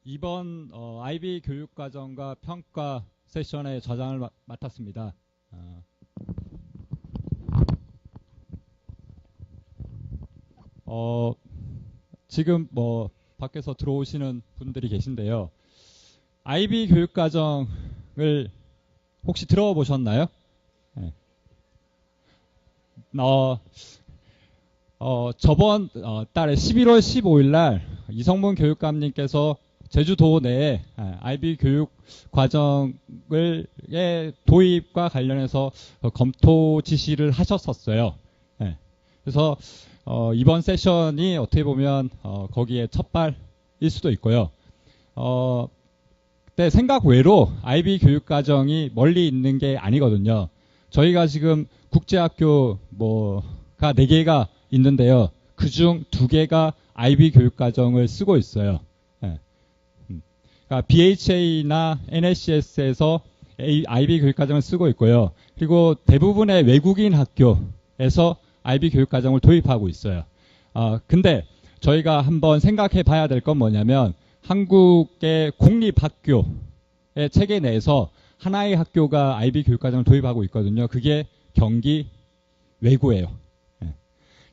이번 IB 교육과정과 평가 세션의 저장을 맡았습니다. 지금 밖에서 들어오시는 분들이 계신데요. IB 교육과정을 혹시 들어보셨나요? 네. 저번 달에 11월 15일 날 이성문 교육감님께서 제주도 내에 IB 교육 과정의 도입과 관련해서 검토 지시를 하셨었어요. 네. 그래서 이번 세션이 어떻게 보면 거기에 첫발일 수도 있고요. 근데 생각 외로 IB 교육 과정이 멀리 있는 게 아니거든요. 저희가 지금 국제학교 가 4개가 있는데요. 그중 2개가 IB 교육과정을 쓰고 있어요. 네. 그러니까 BHA나 NSCS에서 IB 교육과정을 쓰고 있고요. 그리고 대부분의 외국인 학교에서 IB 교육과정을 도입하고 있어요. 근데 저희가 한번 생각해 봐야 될 건 뭐냐면 한국의 공립학교의 체계 내에서 하나의 학교가 IB 교육과정을 도입하고 있거든요. 그게 경기 외구예요.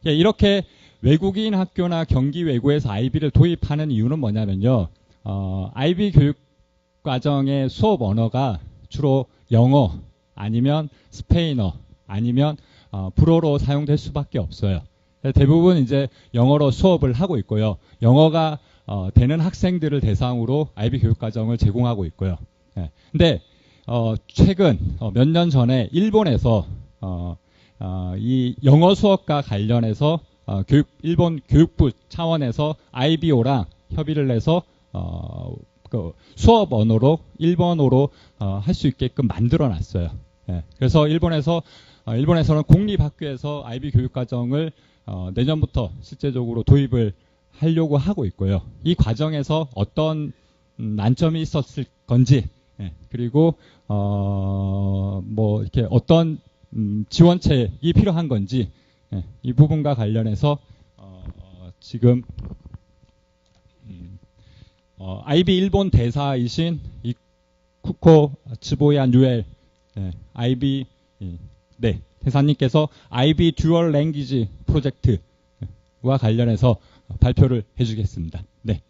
이렇게 외국인 학교나 경기 외구에서 IB를 도입하는 이유는 뭐냐면요. IB 교육과정의 수업 언어가 주로 영어 아니면 스페인어 아니면 불어로 사용될 수밖에 없어요. 대부분 이제 영어로 수업을 하고 있고요. 영어가 되는 학생들을 대상으로 IB 교육과정을 제공하고 있고요. 근데 최근 몇 년 전에 일본에서 이 영어 수업과 관련해서 일본 교육부 차원에서 IBO랑 협의를 해서 그 수업 언어로 일본어로 할 수 있게끔 만들어 놨어요. 그래서 일본에서는 공립학교에서 IB 교육과정을 내년부터 실제적으로 도입을 하려고 하고 있고요. 이 과정에서 어떤 난점이 있었을 건지, 그리고 이렇게 어떤 지원책이 필요한 건지, 이 부분과 관련해서 지금 IB 일본 대사이신 이쿠코 츠보야 뉴엘 IB 대사님께서 IB 듀얼 랭귀지 프로젝트와 관련해서 발표를 해주겠습니다. 네.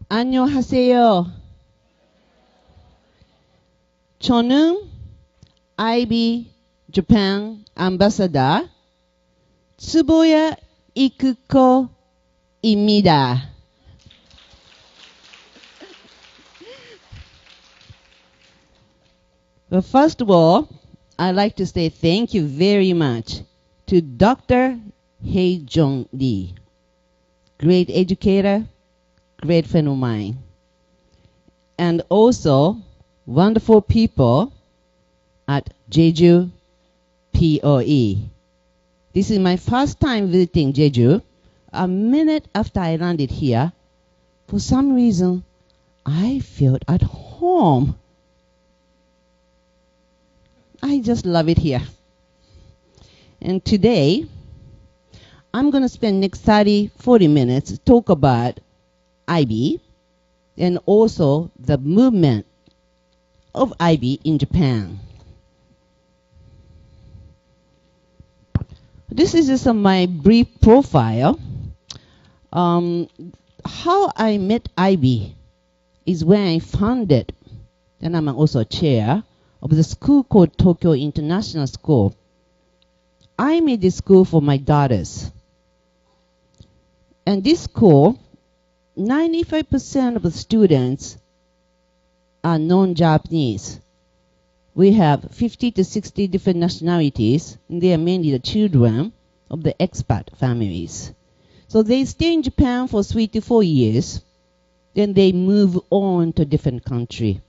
안녕하세요. 저는 IB Japan Ambassador 츠보야 이쿠코입니다. Well, first of all, I'd like to say thank you very much to Dr. Hae-jong Lee, great educator, great friend of mine, and also wonderful people at Jeju POE. This is my first time visiting Jeju. A minute after I landed here, for some reason, I felt at home. I just love it here. And today, I'm going to spend next 40 minutes to talk about IB and also the movement of IB in Japan. This is just my brief profile. How I met IB is when I founded, and I'm also a chair of the school called Tokyo International School. I made this school for my daughters. And this school, 95% of the students are non-Japanese. We have 50 to 60 different nationalities, and they are mainly the children of the expat families. So they stay in Japan for 3 to 4 years, then they move on to a different country.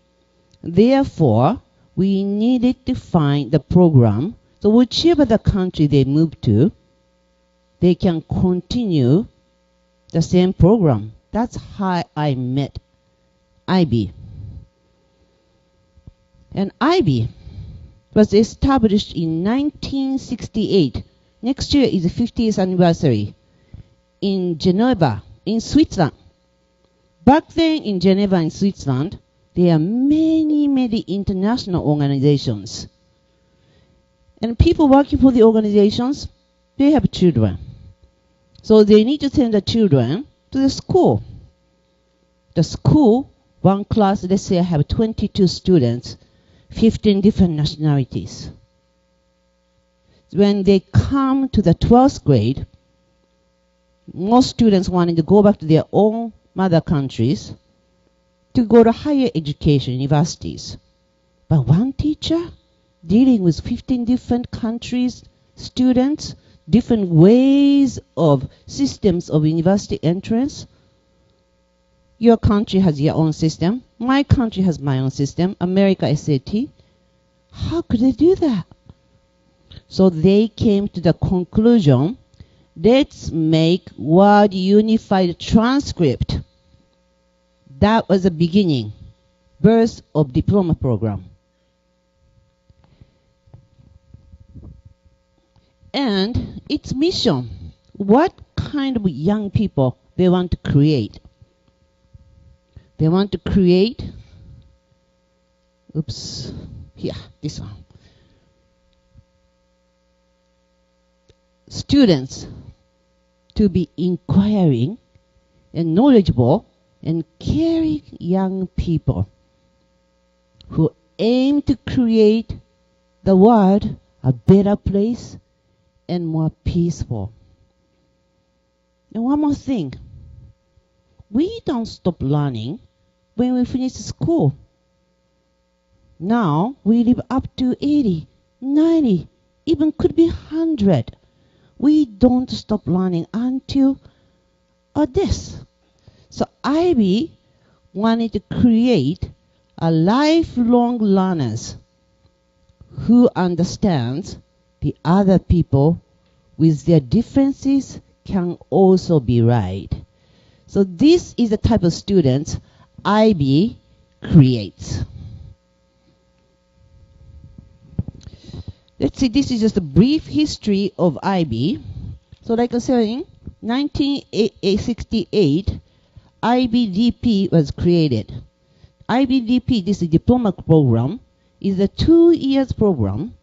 Therefore, we needed to find the program, so whichever the country they move to, they can continue the same program. That's how I met IB. And IB was established in 1968. Next year is the 50th anniversary in Geneva, in Switzerland. Back then in Geneva, in Switzerland, there are many, many international organizations. And people working for the organizations, they have children. So they need to send the children to the school. The school, one class, let's say I have 22 students, 15 different nationalities. When they come to the 12th grade, most students wanted to go back to their own mother countries to go to higher education, universities. But one teacher dealing with 15 different countries, students, different ways of systems of university entrance. Your country has your own system. My country has my own system, America SAT. How could they do that? So they came to the conclusion, let's make Word Unified Transcript. That was the beginning, birth of diploma program. And its mission, what kind of young people they want to create. They want to create, this one. Students to be inquiring and knowledgeable and caring young people who aim to create the world a better place and more peaceful. And one more thing. We don't stop learning when we finish school. Now we live up to 80, 90, even could be 100. We don't stop learning until death. So IB wanted to create a lifelong learners who understands the other people with their differences can also be right. So this is the type of students IB creates. Let's see, this is just a brief history of IB. So like I was saying, 1968, IBDP was created. IBDP, this is a diploma program, is a 2 years program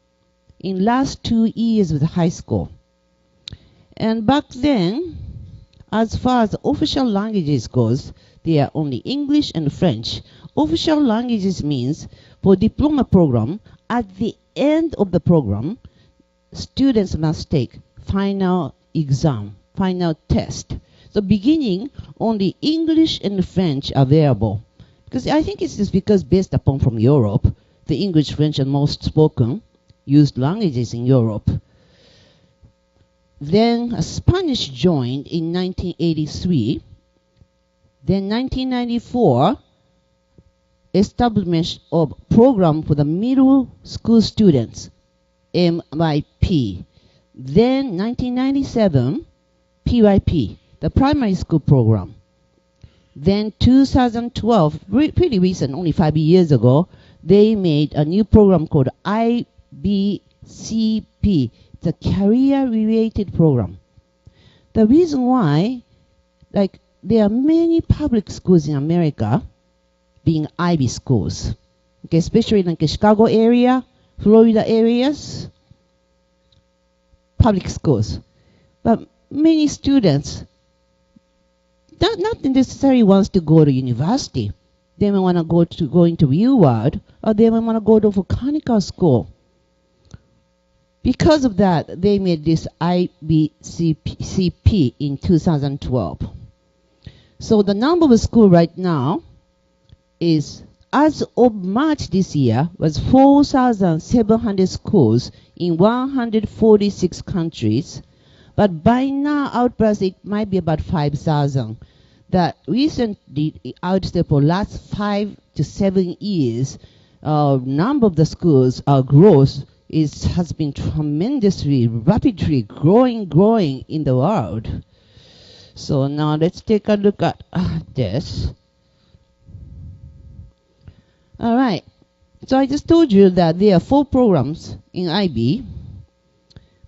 in last 2 years with high school. And back then, as far as official languages goes, there are only English and French. Official languages means for diploma program, at the end of the program, students must take final exam, final test. So beginning, only English and French are available. Because I think it's just because based upon from Europe, the English, French are most spoken, used languages in Europe. Then Spanish joined in 1983. Then 1994, establishment of program for the middle school students, MYP. Then 1997, PYP, the primary school program. Then 2012, pretty recent, only 5 years ago, they made a new program called IBCP. It's a career-related program. The reason why, like, there are many public schools in America being IB schools, okay, especially in like the Chicago area, Florida areas, public schools. But many students not necessarily wants to go to university. They may want to go into real world, or they may want to go to volcanical school. Because of that, they made this IBCP in 2012. So the number of schools right now is, as of March this year, was 4,700 schools in 146 countries. But by now, outburst, it might be about 5,000. That recently, outstep for last 5 to 7 years, number of the schools, growth has been tremendously, rapidly growing in the world. So now let's take a look at this. All right. So I just told you that there are 4 programs in IB.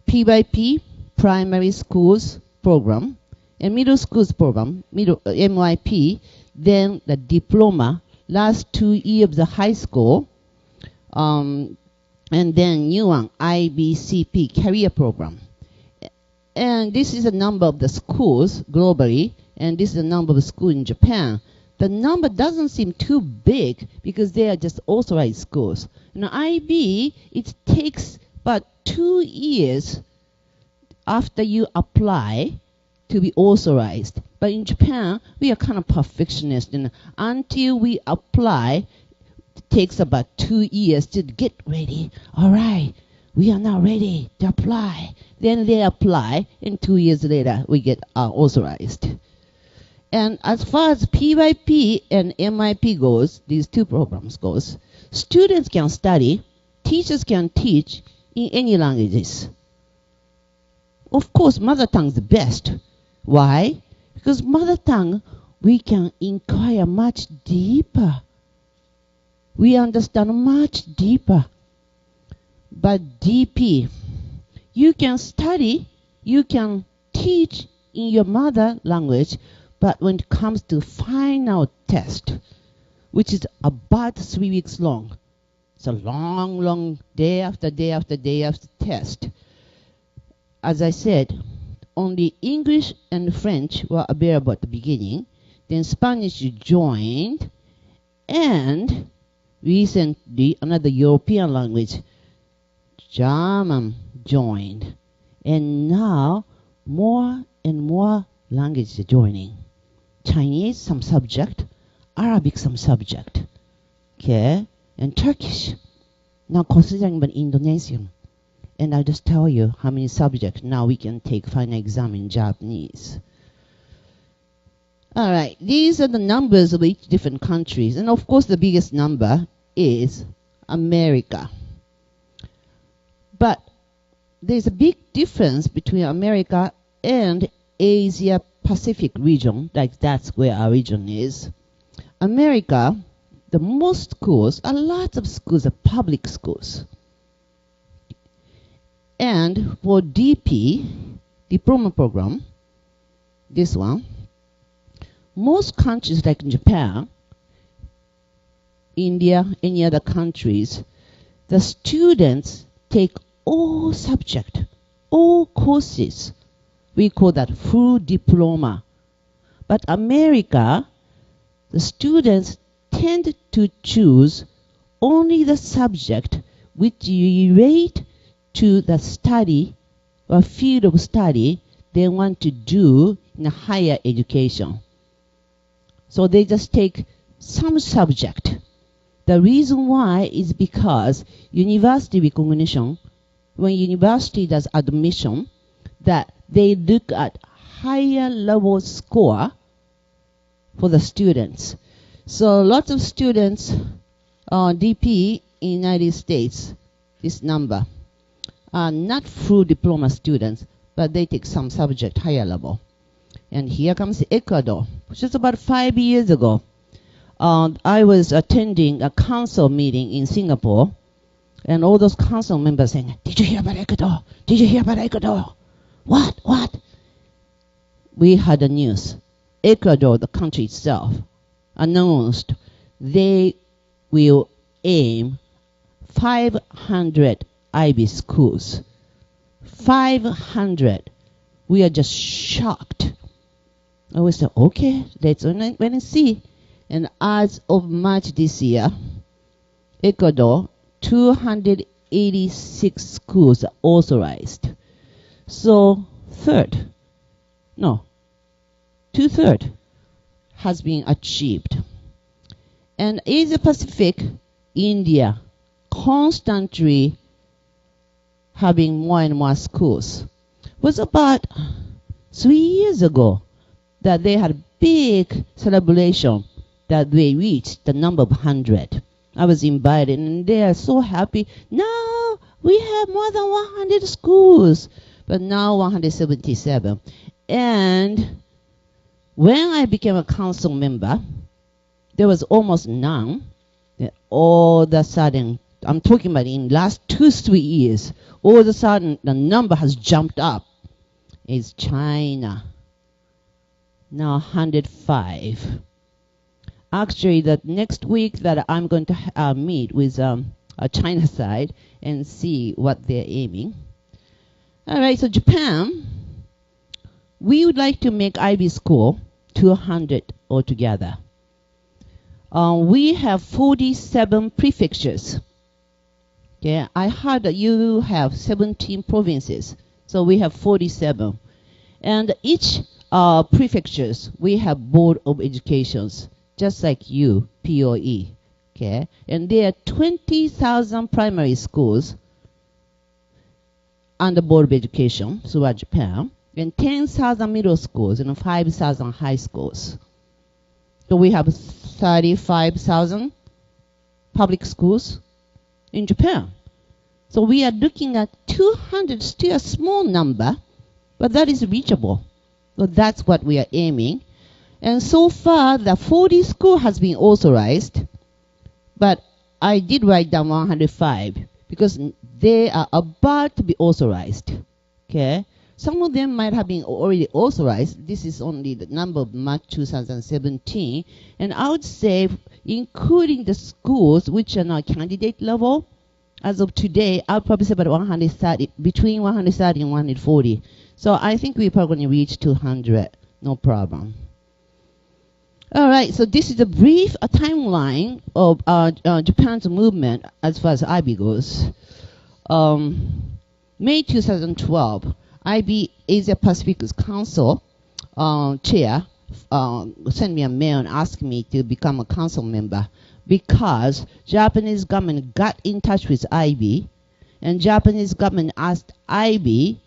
PYP, Primary Schools Program, and Middle Schools Program, MYP, then the diploma, last 2 years of the high school, and then new one, IBCP, Career Program. And this is the number of the schools globally, and this is the number of the schools in Japan. The number doesn't seem too big because they are just authorized schools. In IB, it takes about 2 years after you apply to be authorized. But in Japan, we are kind of perfectionist, and until we apply, it takes about 2 years to get ready. All right, we are now ready to apply. Then they apply, and 2 years later, we get authorized. And as far as PYP and MIP goes, these 2 programs goes, students can study, teachers can teach in any languages. Of course, mother tongue is the best. Why? Because mother tongue, we can inquire much deeper. We understand much deeper. But DP, you can study, you can teach in your mother language, but when it comes to final test, which is about 3 weeks long, it's a long, long day after day after day after test. As I said, only English and French were available at the beginning. Then Spanish joined, and recently another European language, German, joined. And now more and more languages are joining. Chinese, some subject, Arabic, some subject, okay, and Turkish. Now considering about Indonesian. And I'll just tell you how many subjects now we can take final exam in Japanese. All right, these are the numbers of each different countries. And of course, the biggest number is America. But there's a big difference between America and Asia Pacific region, like that's where our region is. America, the most schools, a lot of schools are public schools. And for DP, diploma program, this one, most countries like Japan, India, any other countries, the students take all subjects, all courses. We call that full diploma. But America, the students tend to choose only the subject which relate to the study or field of study they want to do in a higher education. So they just take some subject. The reason why is because university recognition, when university does admission, that they look at higher level score for the students. So lots of students on DP in United States, this number, are not full diploma students, but they take some subject higher level. And here comes Ecuador, which is about 5 years ago. I was attending a council meeting in Singapore, and all those council members saying, "Did you hear about Ecuador? Did you hear about Ecuador? What? We had the news. Ecuador, the country itself, announced they will aim 500 IB schools. 500. We are just shocked. I was like, okay, let's wait and see. And as of March this year, Ecuador, 286 schools are authorized. So two-thirds has been achieved. And Asia Pacific, India, constantly having more and more schools. It was about 3 years ago that they had a big celebration that they reached the number of 100. I was invited, and they are so happy. Now we have more than 100 schools, but now 177. And When I became a council member, there was almost none. Then all of a sudden, I'm talking about in last 2-3 years, all of a sudden the number has jumped up. It's China. Now 105. Actually, that next week that I'm going to meet with a China side and see what they're aiming. All right, so Japan, we would like to make IB school 200 altogether. We have 47 prefectures. Okay, I heard that you have 17 provinces, so we have 47. And each prefectures, we have Board of Educations, just like you, POE. Okay, and there are 20,000 primary schools under Board of Education throughout Japan, and 10,000 middle schools and 5,000 high schools. So we have 35,000 public schools in Japan. So we are looking at 200, still a small number, but that is reachable. So that's what we are aiming. And so far, the 40 school has been authorized, but I did write down 105 because they are about to be authorized. Okay? Some of them might have been already authorized. This is only the number of March 2017. And I would say, including the schools which are now candidate level, as of today, I would probably say about 130, between 130 and 140. So I think we're probably going to reach 200, no problem. All right, so this is a brief timeline of Japan's movement as far as IB goes. May 2012, IB Asia Pacific Council chair sent me a mail and asked me to become a council member because Japanese government got in touch with IB, and Japanese government asked IB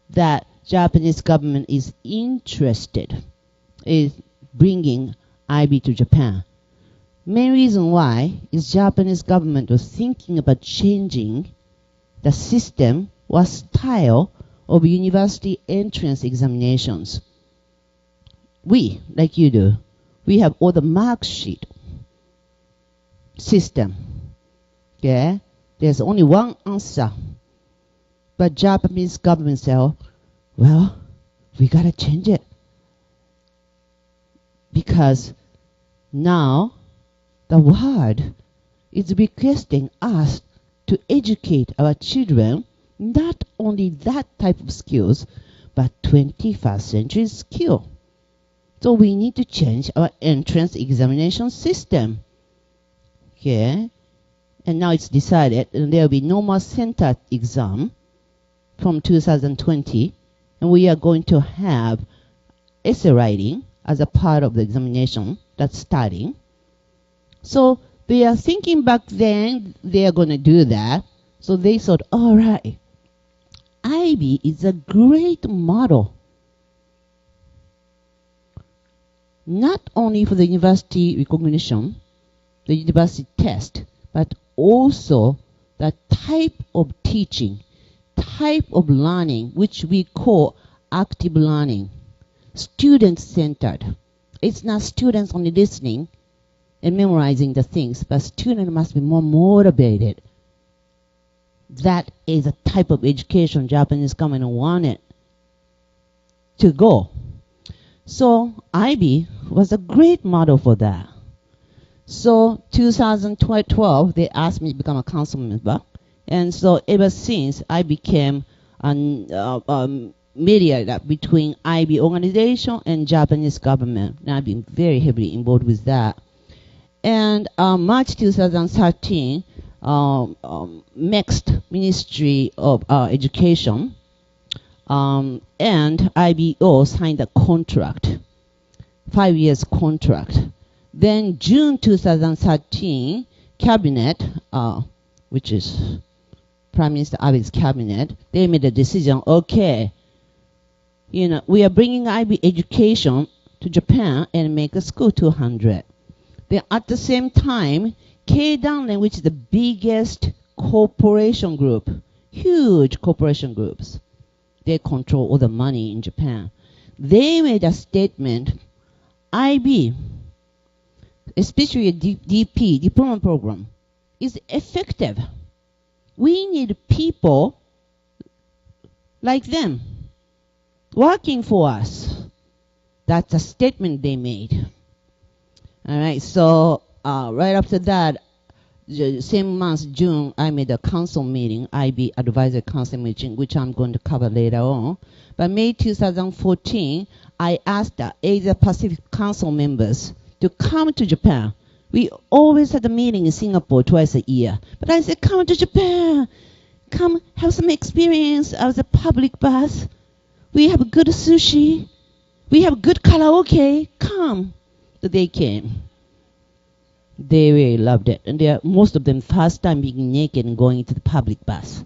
that Japanese government is interested in bringing IB to Japan. Main reason why is Japanese government was thinking about changing the system or style of university entrance examinations. We, like you do, we have all the mark sheet system. Okay? There's only one answer. But Japanese government said, well, we gotta change it. Because now the world is requesting us to educate our children not only that type of skills, but 21st century skill. So we need to change our entrance examination system. Okay? And now it's decided and there will be no more center exam from 2020, and we are going to have essay writing as a part of the examination that's starting. So they are thinking back then they are going to do that. So they thought, all right, IB is a great model, not only for the university recognition, the university test, but also the type of teaching, type of learning, which we call active learning, student-centered. It's not students only listening and memorizing the things, but students must be more motivated. That is a type of education Japanese government wanted to go. So IB was a great model for that. So 2012, they asked me to become a council member. And so ever since, I became a mediator between IB organization and Japanese government. And I've been very heavily involved with that. And March 2013, next Ministry of Education and IBO signed a contract, 5 years contract. Then June 2013, Cabinet, which is Prime Minister Abe's cabinet, they made a decision, okay, we are bringing IB education to Japan and make a school 200. Then at the same time, Keidanren, which is the biggest corporation group, huge corporation groups, they control all the money in Japan. They made a statement, IB, especially a DP, diploma program, is effective. We need people like them working for us. That's a statement they made. All right, so right after that, the same month, June, I made a council meeting, IB Advisory Council meeting, which I'm going to cover later on. But May 2014, I asked the Asia Pacific Council members to come to Japan. We always had a meeting in Singapore twice a year. But I said, come to Japan. Come have some experience of the public bus. We have good sushi. We have good karaoke. Come. So they came. They really loved it. And most of them first time being naked and going to the public bus.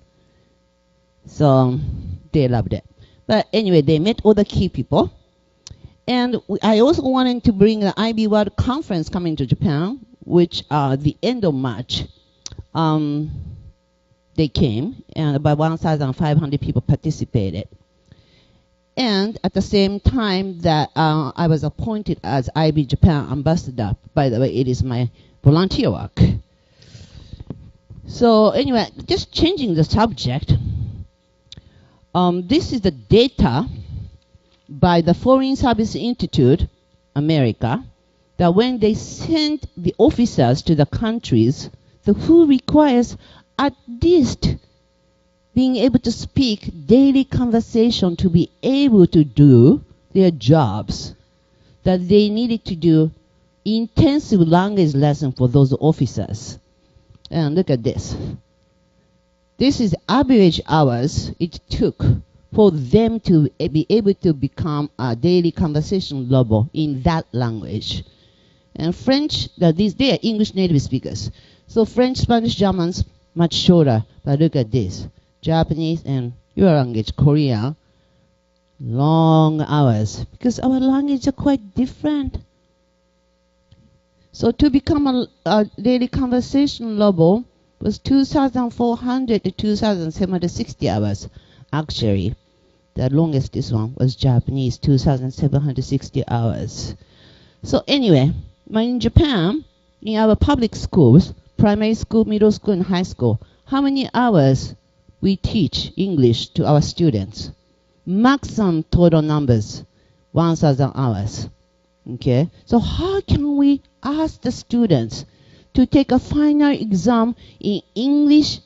So they loved it. But anyway, they met all the key people. And I also wanted to bring the IB World Conference coming to Japan, which the end of March. They came, and about 1,500 people participated. And at the same time that I was appointed as IB Japan ambassador. By the way, it is my volunteer work. So anyway, just changing the subject. This is the data by the Foreign Service Institute, America, that when they send the officers to the countries, who requires at least being able to speak daily conversation to be able to do their jobs, that they needed to do intensive language lesson for those officers. And look at this. This is average hours it took for them to be able to become a daily conversation level in that language. And French, they are English native speakers. So French, Spanish, Germans, much shorter. But look at this. Japanese and your language, Korean, long hours. Because our language are quite different. So to become a daily conversation level was 2,400 to 2,760 hours. Actually, the longest this one was Japanese, 2,760 hours. So anyway, in Japan, in our public schools, primary school, middle school, and high school, how many hours we teach English to our students? Maximum total numbers, 1,000 hours. Okay, so how can we ask the students to take a final exam in English,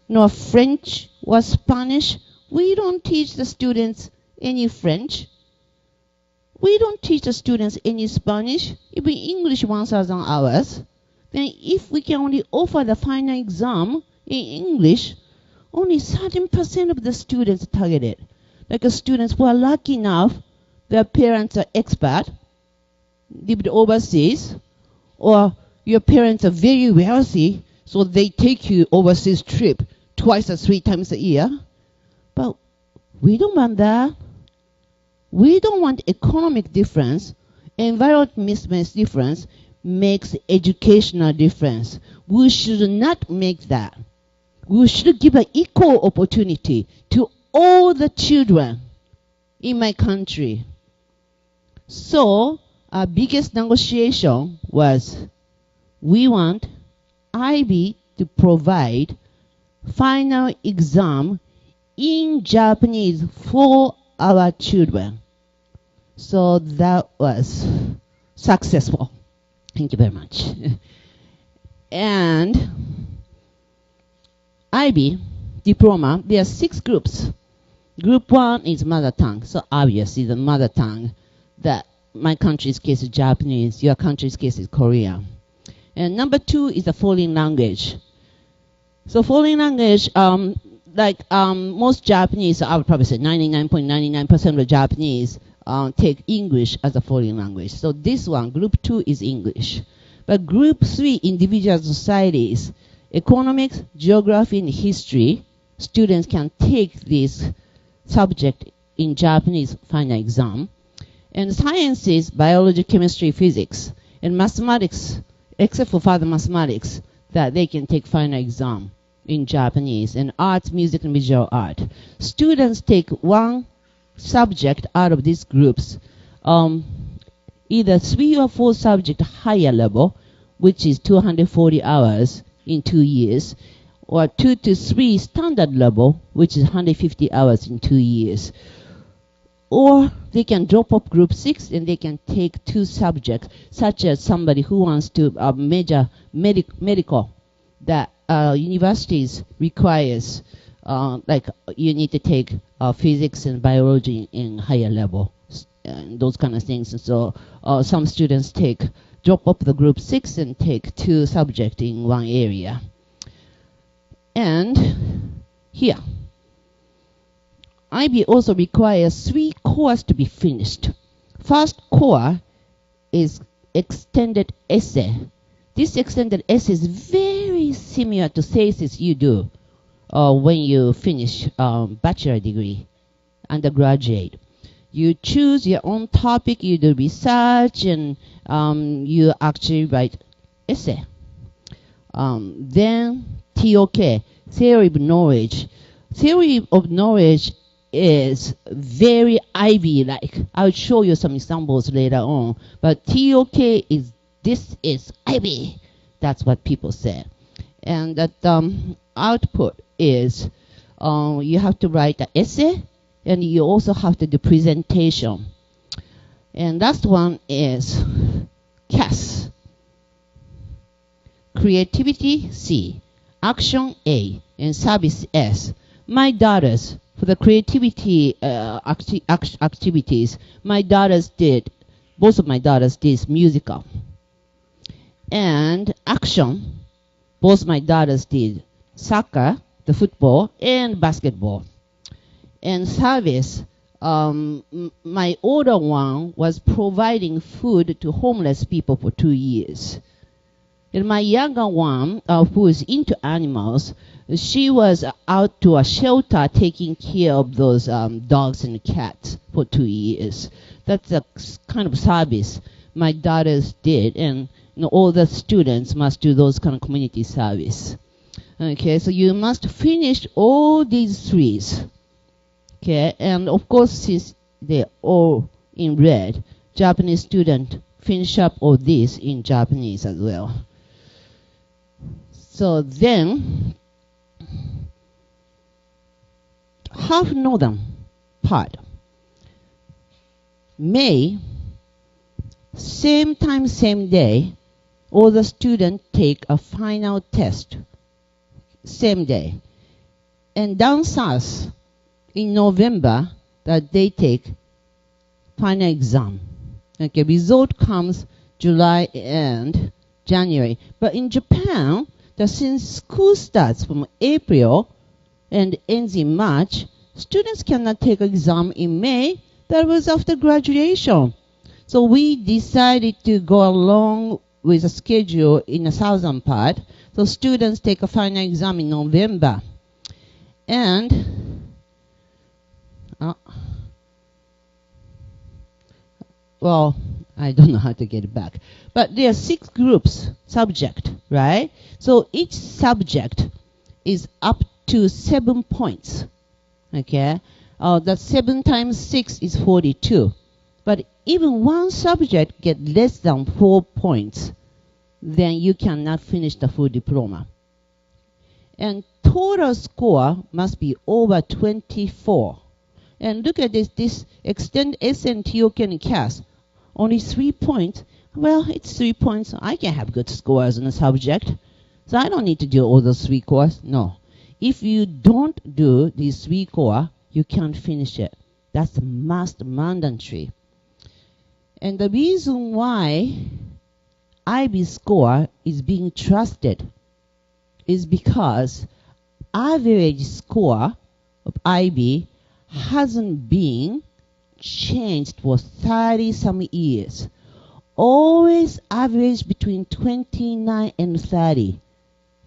nor French or Spanish? We don't teach the students any French. We don't teach the students any Spanish. Even English 1,000 hours. Then if we can only offer the final exam in English, only 13% of the students are targeted. Like the students who are lucky enough, their parents are expat, lived overseas, or your parents are very wealthy, so they take you overseas trip twice or 3 times a year. But we don't want that. We don't want economic difference. Environmental difference makes educational difference. We should not make that. We should give an equal opportunity to all the children in my country. So our biggest negotiation was we want IB to provide final exam in Japanese for our children. So that was successful. Thank you very much. And IB diploma, there are 6 groups. Group 1 is mother tongue. So obviously the mother tongue, that my country's case is Japanese, your country's case is Korean. And number 2 is a foreign language. So foreign language, most Japanese, I would probably say 99.99% of Japanese take English as a foreign language. So this one, group 2 is English. But group 3, individual societies, economics, geography, and history, students can take this subject in Japanese final exam. And sciences, biology, chemistry, physics, and mathematics, except for further mathematics, that they can take final exam in Japanese. And arts, music, and visual art. Students take one subject out of these groups either 3 or 4 subject higher level, which is 240 hours in 2 years, or 2 to 3 standard level, which is 150 hours in 2 years. Or they can drop off group 6 and they can take 2 subjects, such as somebody who wants to major medical that universities requires, like you need to take physics and biology in higher level, and those kind of things. And so some students drop off the group 6 and take 2 subjects in one area. And here, IB also requires 3 cores to be finished. First core is extended essay. This extended essay is very similar to thesis you do when you finish bachelor degree, undergraduate. You choose your own topic, you do research, and you actually write essay. Then TOK, theory of knowledge. Theory of knowledge is very IB-like. I'll show you some examples later on. But TOK is, this is IB. That's what people say. And that output is you have to write an essay, and you also have to do presentation. And last one is CAS. Creativity C, action A, and service S. My daughters, for the creativity activities, both of my daughters did musical. And action, both my daughters did soccer, the football, and basketball. And service, my older one was providing food to homeless people for 2 years. And my younger one, who is into animals, she was out to a shelter taking care of those dogs and cats for 2 years. That's a kind of service my daughters did, and all the students must do those kind of community service. Okay, so you must finish all these 3. Okay, and of course, since they're all in red, Japanese student finish up all this in Japanese as well. So then, half northern part. May, same time, same day, all the students take a final test, same day. And down south, in November, that they take final exam. Okay, result comes July and January. But in Japan, since school starts from April and ends in March, students cannot take exam in May. That was after graduation. So we decided to go along with a schedule in the southern part. So students take a final exam in November. And well, I don't know how to get it back. But there are 6 groups, subject, right? So each subject is up to 7 points. Okay? That's 7 times 6 is 42. But even one subject get less than 4 points, then you cannot finish the full diploma. And total score must be over 24. And look at this extend SN, TOK, and CAS. Only 3 points. Well, it's 3 points. I can have good scores in a subject. So I don't need to do all those 3 cores. No. If you don't do these 3 core, you can't finish it. That's must mandatory. And the reason why IB score is being trusted is because average score of IB hasn't been changed for 30-some years. Always average between 29 and 30.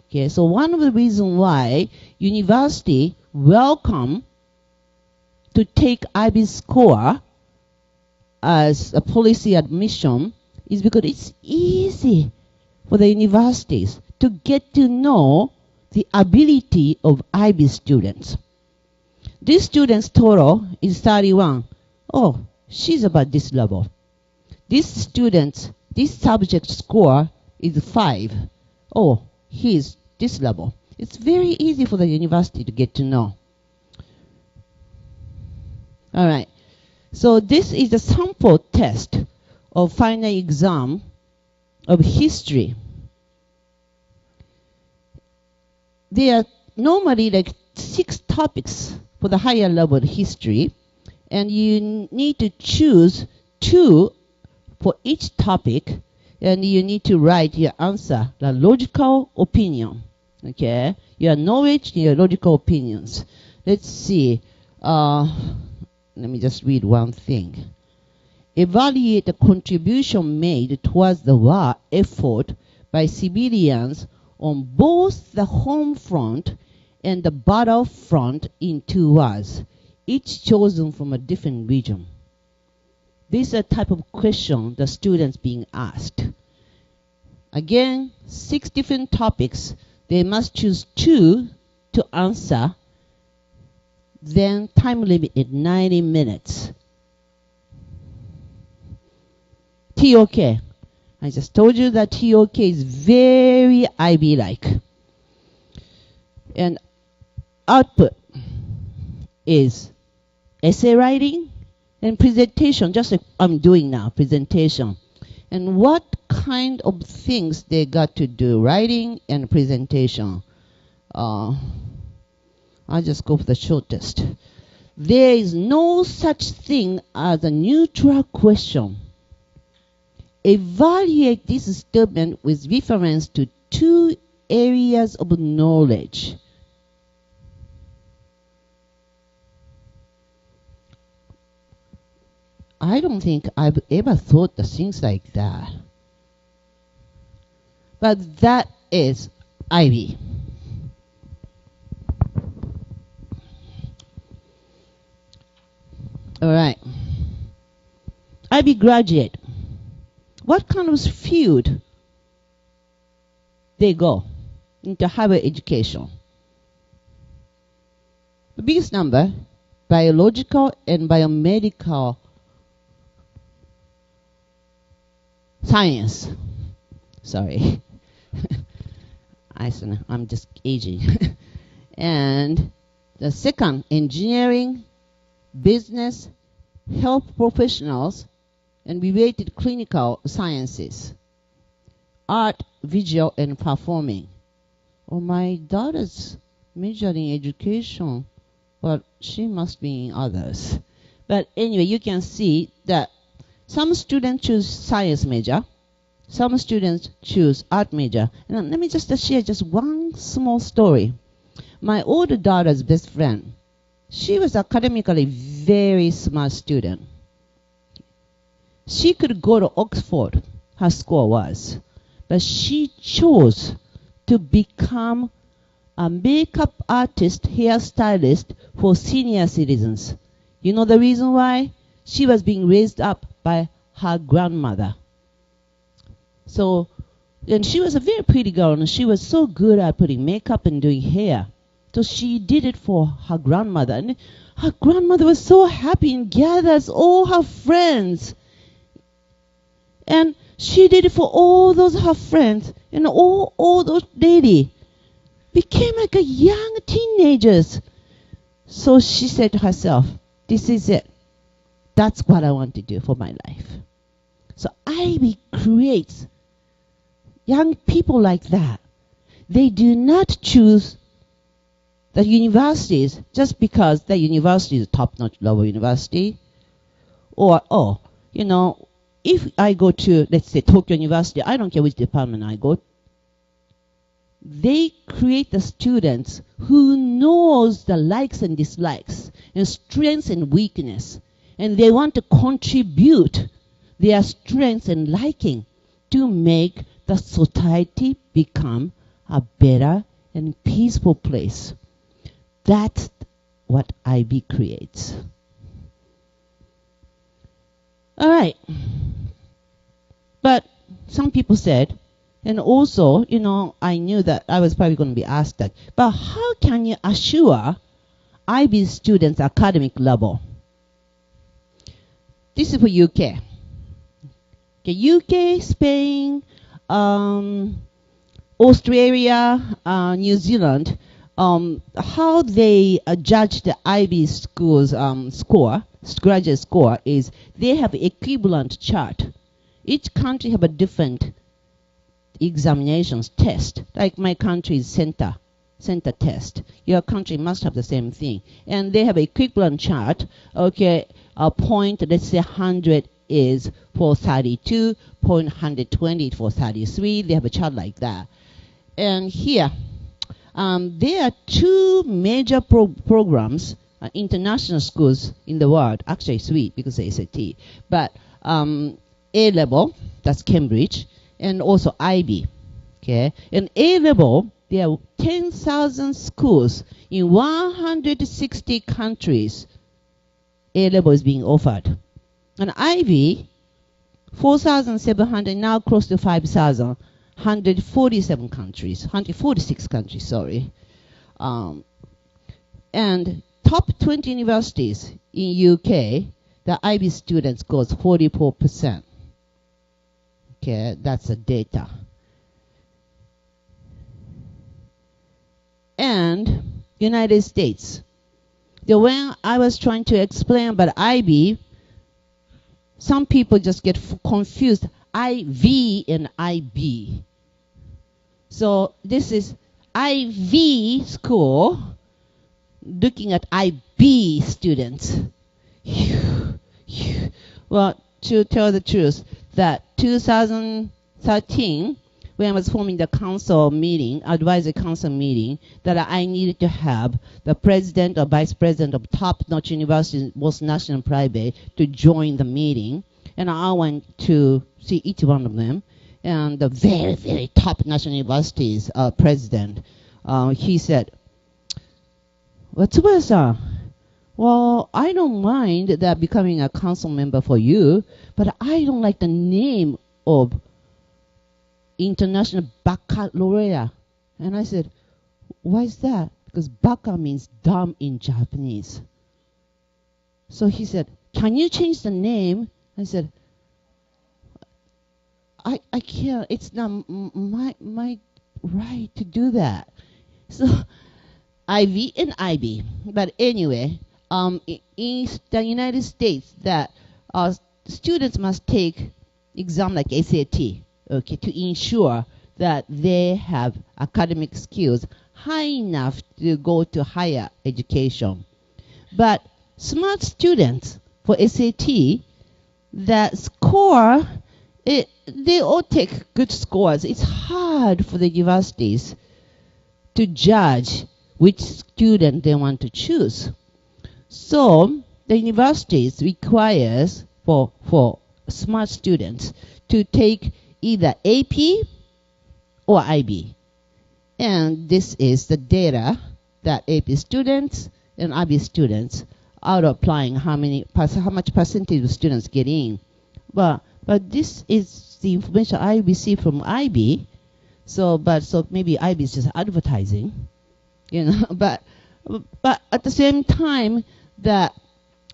Okay, so one of the reasons why university welcome to take IB score as a policy admission is because it's easy for the universities to get to know the ability of IB students. This student's total is 31. Oh, she's about this level. this student, this subject score is 5. Oh, he's this level. It's very easy for the university to get to know. All right. So this is a sample test of final exam of history. There are normally like 6 topics for the higher level history, and you need to choose 2 for each topic, and you need to write your answer, the logical opinion. Okay, your knowledge, your logical opinions. Let's see. Let me just read one thing. Evaluate the contribution made towards the war effort by civilians on both the home front and the battlefront in 2 wars, each chosen from a different region. This is a type of question the students being asked. Again, 6 different topics. They must choose 2 to answer. Then time limit is 90 minutes. TOK. I just told you that TOK is very IB-like. And output is essay writing and presentation, just like I'm doing now, presentation. And what kind of things they got to do, writing and presentation. I'll just go for the shortest. There is no such thing as a neutral question. Evaluate this statement with reference to 2 areas of knowledge. I don't think I've ever thought of things like that. But that is IB. All right. IB graduate. What kind of field they go into higher education? The biggest number, biological and biomedical science. Sorry. I'm just aging. And the second, engineering, business, health professionals, and related clinical sciences, art, visual, and performing. Oh, my daughter's majoring in education, but she must be in others. But anyway, you can see that some students choose science major, some students choose art major. And let me just share just one small story. My older daughter's best friend, she was academically very smart student. She could go to Oxford, her score was, but she chose to become a makeup artist, hairstylist for senior citizens. You know the reason why? She was being raised up by her grandmother. So, and she was a very pretty girl, and she was so good at putting makeup and doing hair. So she did it for her grandmother. And her grandmother was so happy and gathers all her friends. And she did it for all those her friends. And all those ladies became like a young teenagers. So she said to herself, this is it. That's what I want to do for my life. So IB creates young people like that. They do not choose the universities just because the university is a top-notch level university. Or, oh, you know, if I go to, let's say, Tokyo University, I don't care which department I go. They create the students who knows the likes and dislikes and strengths and weakness. And they want to contribute their strengths and liking to make the society become a better and peaceful place. That's what IB creates. All right. But some people said, and also, you know, I knew that I was probably going to be asked that, but how can you assure IB students' academic level? This is for UK. Okay, UK, Spain, Australia, New Zealand, how they judge the IB schools graduate score is they have equivalent chart. Each country have a different examinations test. Like my country's center test. Your country must have the same thing. And they have equivalent chart. Okay, a point, let's say 100 is for 32, point 120 for 33. They have a chart like that. And here, there are two major programs, international schools in the world. Actually, three because of SAT. But A-level, that's Cambridge, and also IB. Okay, and A-level, there are 10,000 schools in 160 countries. A-level is being offered. And IB, 4,700, now close to 5,000, 147 countries, 146 countries, sorry. And top 20 universities in UK, the IB students goes 44%. Okay, that's the data. And United States. When I was trying to explain about IB, some people just get confused, IV and IB. So this is IV school looking at IB students. Well, to tell the truth, that 2013, when I was forming the council meeting, advisory council meeting, that I needed to have the president or vice president of top-notch universities, both national and private, to join the meeting. And I went to see each one of them. And the very, very top national universities president, he said, well, Tsubaya-san, well, I don't mind that becoming a council member for you, but I don't like the name of International Baccalaureate. And I said, why is that? Because baka means dumb in Japanese. So he said, can you change the name? I said, I can't. It's not my right to do that. So IV and IB. But anyway, in the United States, that students must take exam like SAT, okay, to ensure that they have academic skills high enough to go to higher education. But smart students for SAT, that score, they all take good scores. It's hard for the universities to judge which student they want to choose. So the universities requires for smart students to take either AP or IB. And this is the data that AP students and IB students are applying how much percentage of students get in. But this is the information I receive from IB. So maybe IB is just advertising, you know. But at the same time, that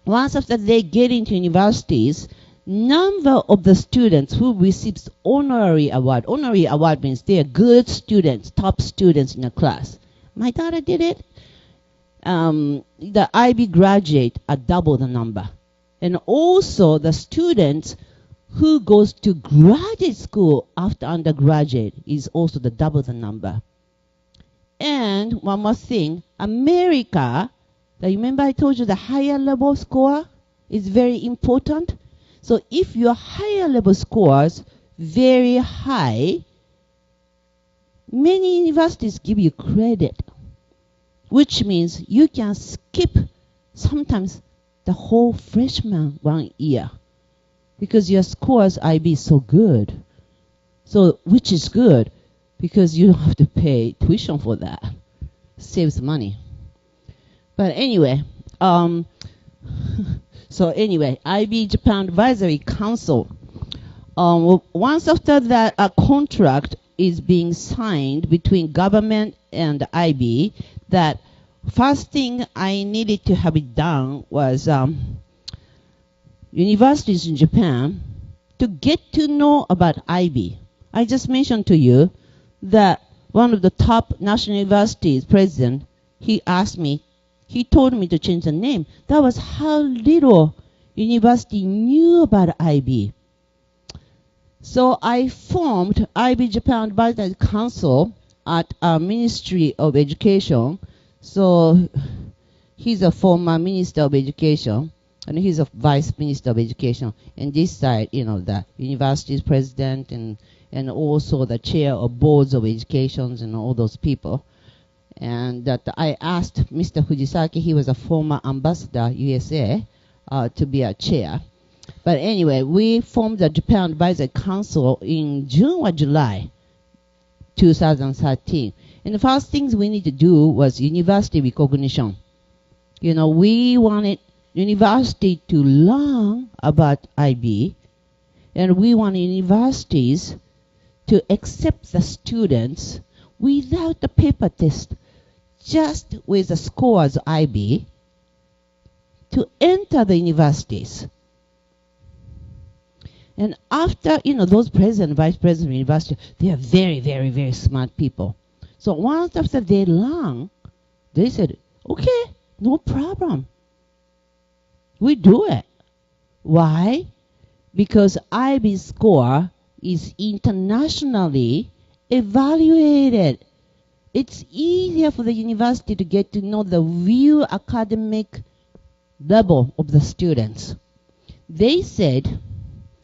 once after they get into universities, number of the students who receives honorary award means they are good students, top students in the class. My daughter did it. The IB graduate are double the number. And also the students who goes to graduate school after undergraduate is also the double the number. And one more thing, America, remember I told you the higher level score is very important. So if your higher level scores very high, many universities give you credit, which means you can skip sometimes the whole freshman 1 year because your scores IB is so good. So which is good because you don't have to pay tuition for that. Saves money. But anyway, IB Japan Advisory Council. Once after that, a contract is being signed between government and IB, that first thing I needed to have it done was universities in Japan to get to know about IB. I just mentioned to you that one of the top national universities president, he told me to change the name. That was how little university knew about IB. So I formed IB Japan Advisory Council at our Ministry of Education. So he's a former Minister of Education, and he's a Vice Minister of Education. And this side, the university's president and also the chair of boards of education and all those people. And that I asked Mr. Fujisaki, he was a former ambassador, USA, to be a chair. But anyway, we formed the Japan Advisory Council in June or July 2013. And the first things we need to do was university recognition. We wanted university to learn about IB, and we want universities to accept the students without the paper test, just with the scores IB, to enter the universities. And after, those president, vice president of university, they are very, very, very smart people. So once after they learn, they said, okay, no problem. We do it. Why? Because IB score is internationally evaluated. It's easier for the university to get to know the real academic level of the students. They said,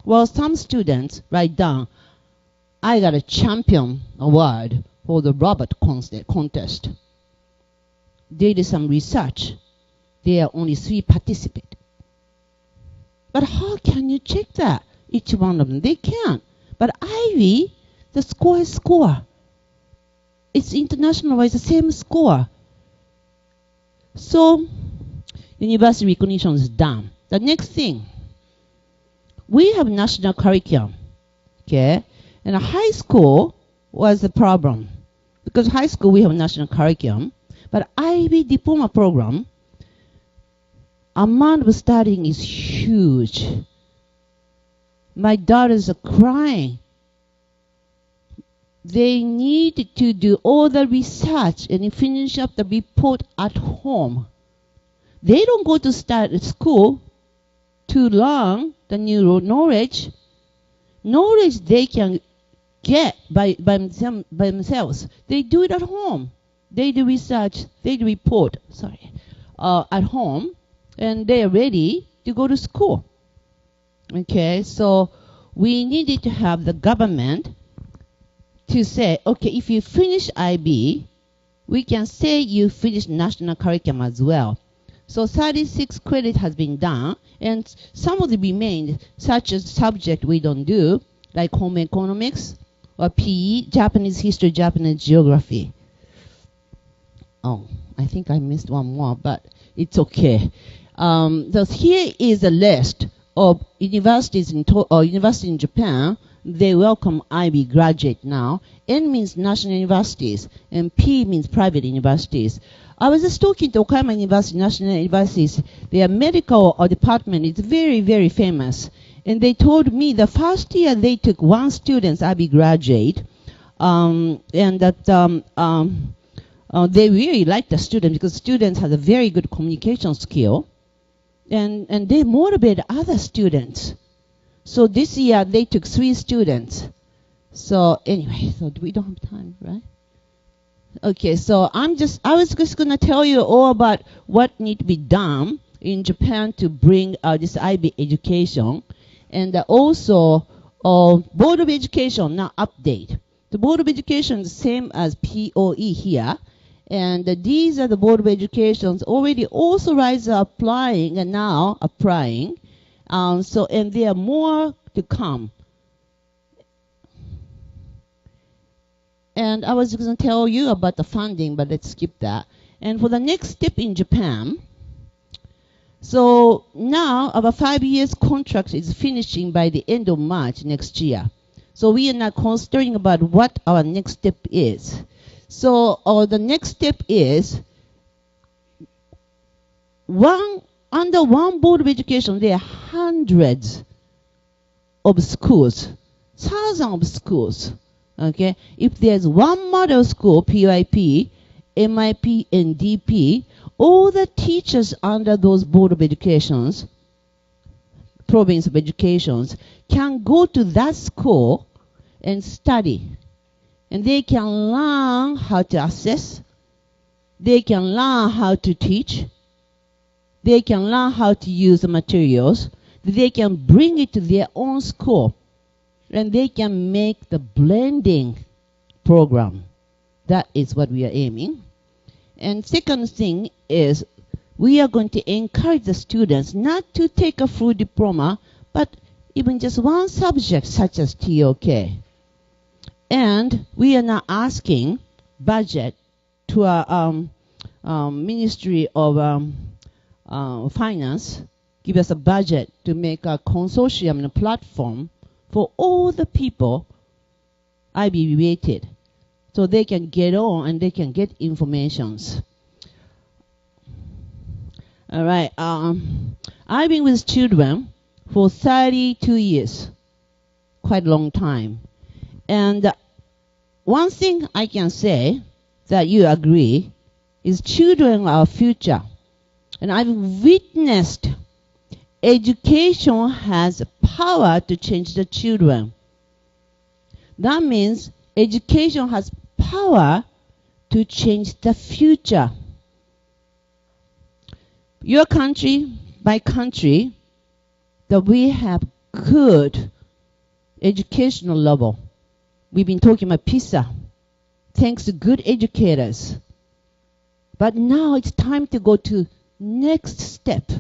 well, some students write down, I got a champion award for the robot contest. They did some research. There are only 3 participants. But how can you check that? Each one of them, they can't. But IB, the score is score. It's international, it's the same score. So, university recognition is done. The next thing, we have national curriculum, okay? And a high school was the problem. Because high school, we have national curriculum. But IB diploma program, amount of studying is huge. My daughters are crying. They need to do all the research and finish up the report at home. They don't go to school to learn the new knowledge. Knowledge they can get by themselves. They do it at home. They do research, they do report, at home, and they are ready to go to school. Okay, so we needed to have the government to say, okay, if you finish IB, we can say you finish national curriculum as well. So 36 credit has been done, and some of the remained, such as subject we don't do, like home economics or PE, Japanese history, Japanese geography. Oh, I think I missed one more, but it's okay. So here is a list of universities in Japan. They welcome IB graduate now. N means national universities, and P means private universities. I was just talking to Okayama University, national universities. Their medical department is very, very famous. And they told me the first year they took 1 student, IB graduate, and that they really liked the student because students have a very good communication skill, and they motivate other students. So this year they took 3 students. So anyway, so we don't have time, right? Okay, so I was just gonna tell you all about what need to be done in Japan to bring this IB education, and also Board of Education now update. The Board of Education is the same as POE here. And these are the Board of Educations already authorized applying and now applying. And there are more to come. And I was going to tell you about the funding, but let's skip that. And for the next step in Japan, so now our 5 years contract is finishing by the end of March next year. So we are now considering about what our next step is. So the next step is under one Board of Education, there are hundreds of schools, thousands of schools. Okay, if there's one model school, PYP, MIP, and DP, all the teachers under those board of educations, province of educations, can go to that school and study. And they can learn how to assess. They can learn how to teach. They can learn how to use the materials. They can bring it to their own school. And they can make the blending program. That is what we are aiming. And second thing is we are going to encourage the students not to take a full diploma, but even just one subject such as TOK. And we are now asking budget to our Ministry of Finance, give us a budget to make a consortium and a platform for all the people IB related, so they can get on and they can get informations. All right. I've been with children for 32 years, quite a long time. And one thing I can say that you agree is children are our future. And I've witnessed education has power to change the children. That means education has power to change the future. Your country, my country, that we have good educational level. We've been talking about PISA, thanks to good educators. But now it's time to go to next step.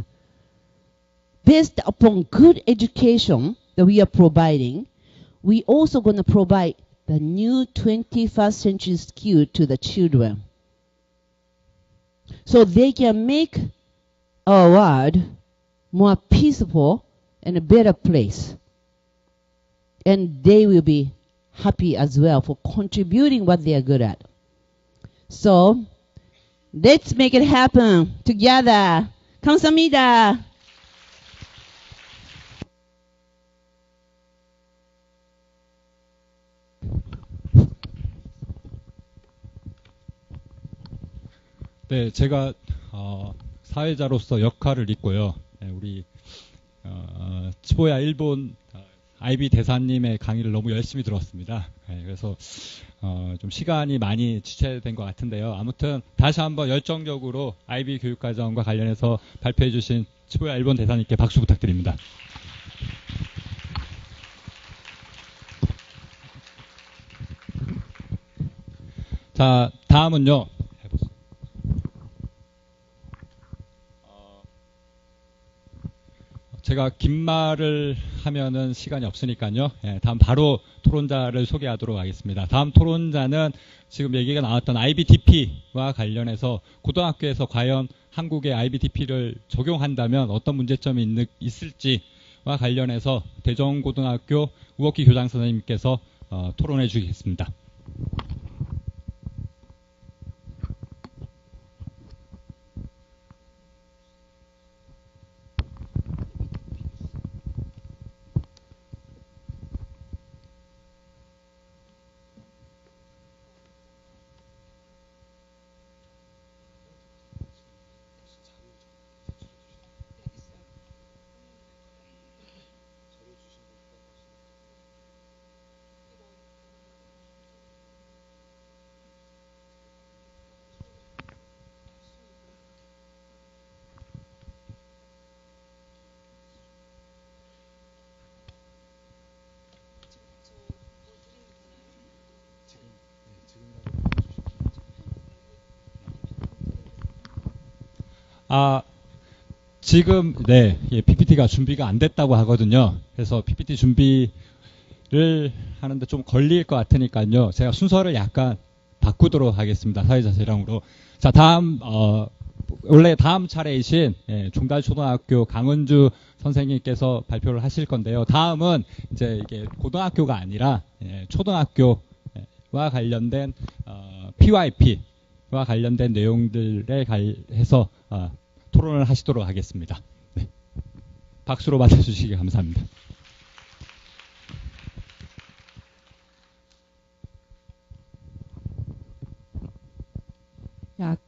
Based upon good education that we are providing, we also going to provide the new 21st century skill to the children. So they can make our world more peaceful and a better place. And they will be happy as well for contributing what they are good at. So let's make it happen together. 감사합니다. 네, 제가 사회자로서 역할을 있고요. 네, 우리 치보야 일본 IB 대사님의 강의를 너무 열심히 들었습니다. 네, 그래서 좀 시간이 많이 지체된 것 같은데요. 아무튼 다시 한번 열정적으로 IB 교육과정과 관련해서 발표해 주신 치보야 일본 대사님께 박수 부탁드립니다. 자, 다음은요. 제가 긴 말을 하면은 시간이 없으니까요. 예, 다음 바로 토론자를 소개하도록 하겠습니다. 다음 토론자는 지금 얘기가 나왔던 IBDP와 관련해서 고등학교에서 과연 한국의 IBDP를 적용한다면 어떤 문제점이 있을지와 관련해서 대전고등학교 우옥기 교장 선생님께서 토론해 주시겠습니다. 지금 PPT가 준비가 안 됐다고 하거든요. 그래서 PPT 준비를 하는데 좀 걸릴 것 같으니까요. 제가 순서를 약간 바꾸도록 하겠습니다. 사회자 재량으로. 자, 다음 원래 다음 차례이신 종달초등학교 강은주 선생님께서 발표를 하실 건데요. 다음은 이제 이게 고등학교가 아니라 초등학교와 관련된 PYP와 관련된 내용들에 해서 토론을 하시도록 하겠습니다. 네. 박수로 맞아주시기 감사합니다.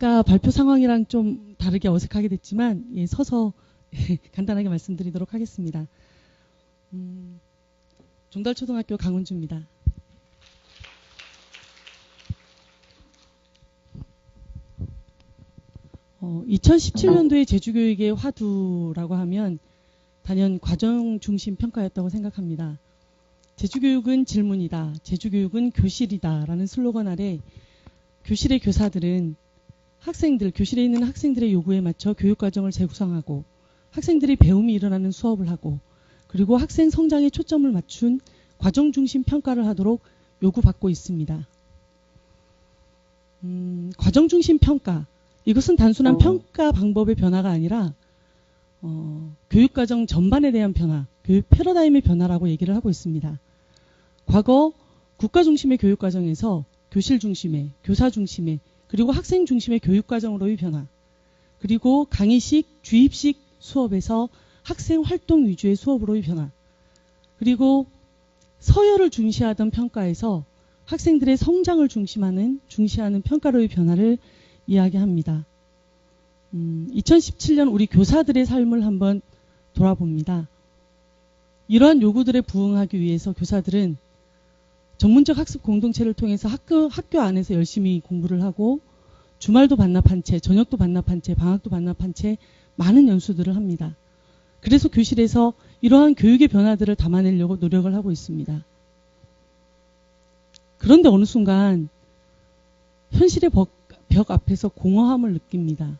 아까 발표 상황이랑 좀 다르게 어색하게 됐지만 예, 서서 간단하게 말씀드리도록 하겠습니다. 종달초등학교 강은주입니다. 2017년도에 제주교육의 화두라고 하면 단연 과정 중심 평가였다고 생각합니다. 제주교육은 질문이다. 제주교육은 교실이다. 라는 슬로건 아래 교실의 교사들은 교실에 있는 학생들의 요구에 맞춰 교육과정을 재구성하고 학생들의 배움이 일어나는 수업을 하고 그리고 학생 성장에 초점을 맞춘 과정 중심 평가를 하도록 요구받고 있습니다. 과정 중심 평가. 이것은 단순한 평가 방법의 변화가 아니라 교육과정 전반에 대한 변화, 교육 패러다임의 변화라고 얘기를 하고 있습니다. 과거 국가 중심의 교육과정에서 교실 중심의, 교사 중심의, 그리고 학생 중심의 교육과정으로의 변화, 그리고 강의식, 주입식 수업에서 학생 활동 위주의 수업으로의 변화, 그리고 서열을 중시하던 평가에서 학생들의 성장을 중시하는 평가로의 변화를 이야기합니다. 2017년 우리 교사들의 삶을 한번 돌아봅니다. 이러한 요구들에 부응하기 위해서 교사들은 전문적 학습 공동체를 통해서 학교 안에서 열심히 공부를 하고 주말도 반납한 채, 저녁도 반납한 채, 방학도 반납한 채 많은 연수들을 합니다. 그래서 교실에서 이러한 교육의 변화들을 담아내려고 노력을 하고 있습니다. 그런데 어느 순간 현실의 벽 앞에서 공허함을 느낍니다.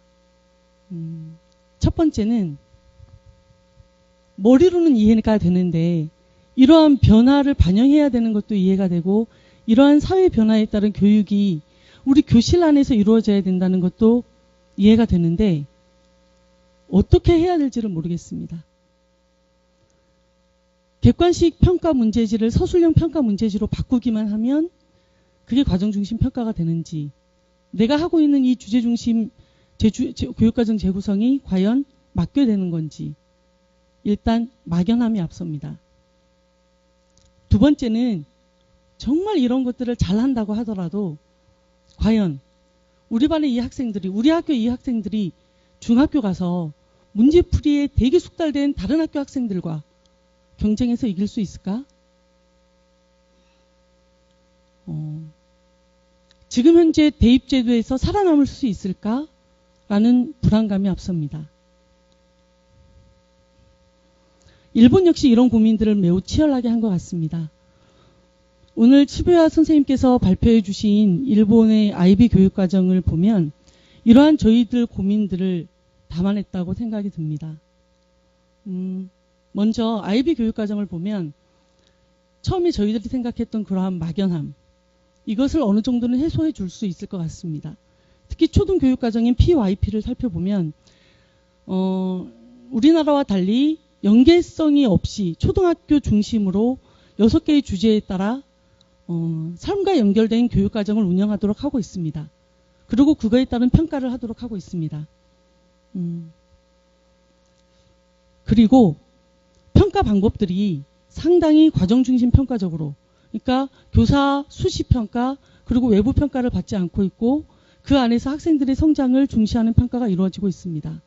첫 번째는 머리로는 이해가 되는데 이러한 변화를 반영해야 되는 것도 이해가 되고 이러한 사회 변화에 따른 교육이 우리 교실 안에서 이루어져야 된다는 것도 이해가 되는데 어떻게 해야 될지를 모르겠습니다. 객관식 평가 문제지를 서술형 평가 문제지로 바꾸기만 하면 그게 과정 중심 평가가 되는지 내가 하고 있는 이 주제 중심 교육과정 재구성이 과연 맡겨야 되는 건지 일단 막연함이 앞섭니다. 두 번째는 정말 이런 것들을 잘한다고 하더라도 과연 우리 반의 이 학생들이 우리 학교 이 학생들이 중학교 가서 문제풀이에 되게 숙달된 다른 학교 학생들과 경쟁해서 이길 수 있을까? 지금 현재 대입제도에서 살아남을 수 있을까? 라는 불안감이 앞섭니다. 일본 역시 이런 고민들을 매우 치열하게 한 것 같습니다. 오늘 치부야 선생님께서 발표해 주신 일본의 IB 교육과정을 보면 이러한 저희들 고민들을 담아냈다고 생각이 듭니다. 먼저 IB 교육과정을 보면 처음에 저희들이 생각했던 그러한 막연함, 이것을 어느 정도는 해소해 줄 수 있을 것 같습니다. 특히 초등교육과정인 PYP를 살펴보면 우리나라와 달리 연계성이 없이 초등학교 중심으로 6개의 주제에 따라 삶과 연결된 교육과정을 운영하도록 하고 있습니다. 그리고 그거에 따른 평가를 하도록 하고 있습니다. 그리고 평가 방법들이 상당히 과정중심 평가적으로, 그러니까 교사 수시평가 그리고 외부평가를 받지 않고 있고 그 안에서 학생들의 성장을 중시하는 평가가 이루어지고 있습니다.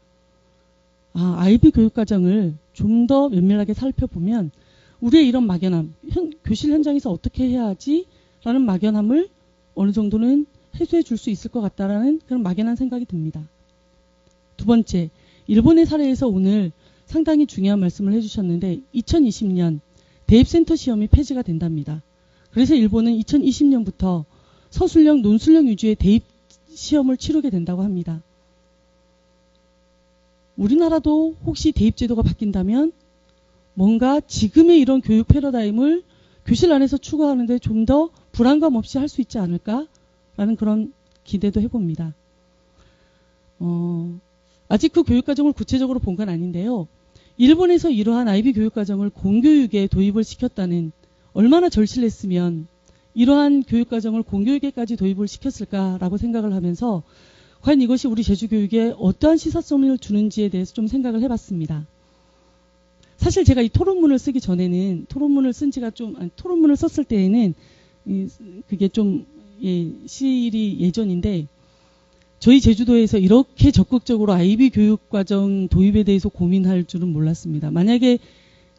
IB 교육과정을 좀 더 면밀하게 살펴보면 우리의 이런 막연함, 교실 현장에서 어떻게 해야 하지? 라는 막연함을 어느 정도는 해소해 줄 수 있을 것 같다라는 그런 막연한 생각이 듭니다. 두 번째, 일본의 사례에서 오늘 상당히 중요한 말씀을 해주셨는데 2020년 대입센터 시험이 폐지가 된답니다. 그래서 일본은 2020년부터 서술형, 논술형 위주의 대입 시험을 치르게 된다고 합니다. 우리나라도 혹시 대입제도가 바뀐다면 뭔가 지금의 이런 교육 패러다임을 교실 안에서 추구하는데 좀 더 불안감 없이 할 수 있지 않을까라는 그런 기대도 해봅니다. 아직 그 교육과정을 구체적으로 본 건 아닌데요. 일본에서 이러한 IB 교육과정을 공교육에 도입을 시켰다는, 얼마나 절실했으면 이러한 교육과정을 공교육에까지 도입을 시켰을까라고 생각을 하면서 과연 이것이 우리 제주교육에 어떠한 시사성을 주는지에 대해서 좀 생각을 해봤습니다. 사실 제가 이 토론문을 쓰기 전에는, 토론문을 썼을 때에는 그게 좀 시일이 예전인데 저희 제주도에서 이렇게 적극적으로 IB 교육과정 도입에 대해서 고민할 줄은 몰랐습니다. 만약에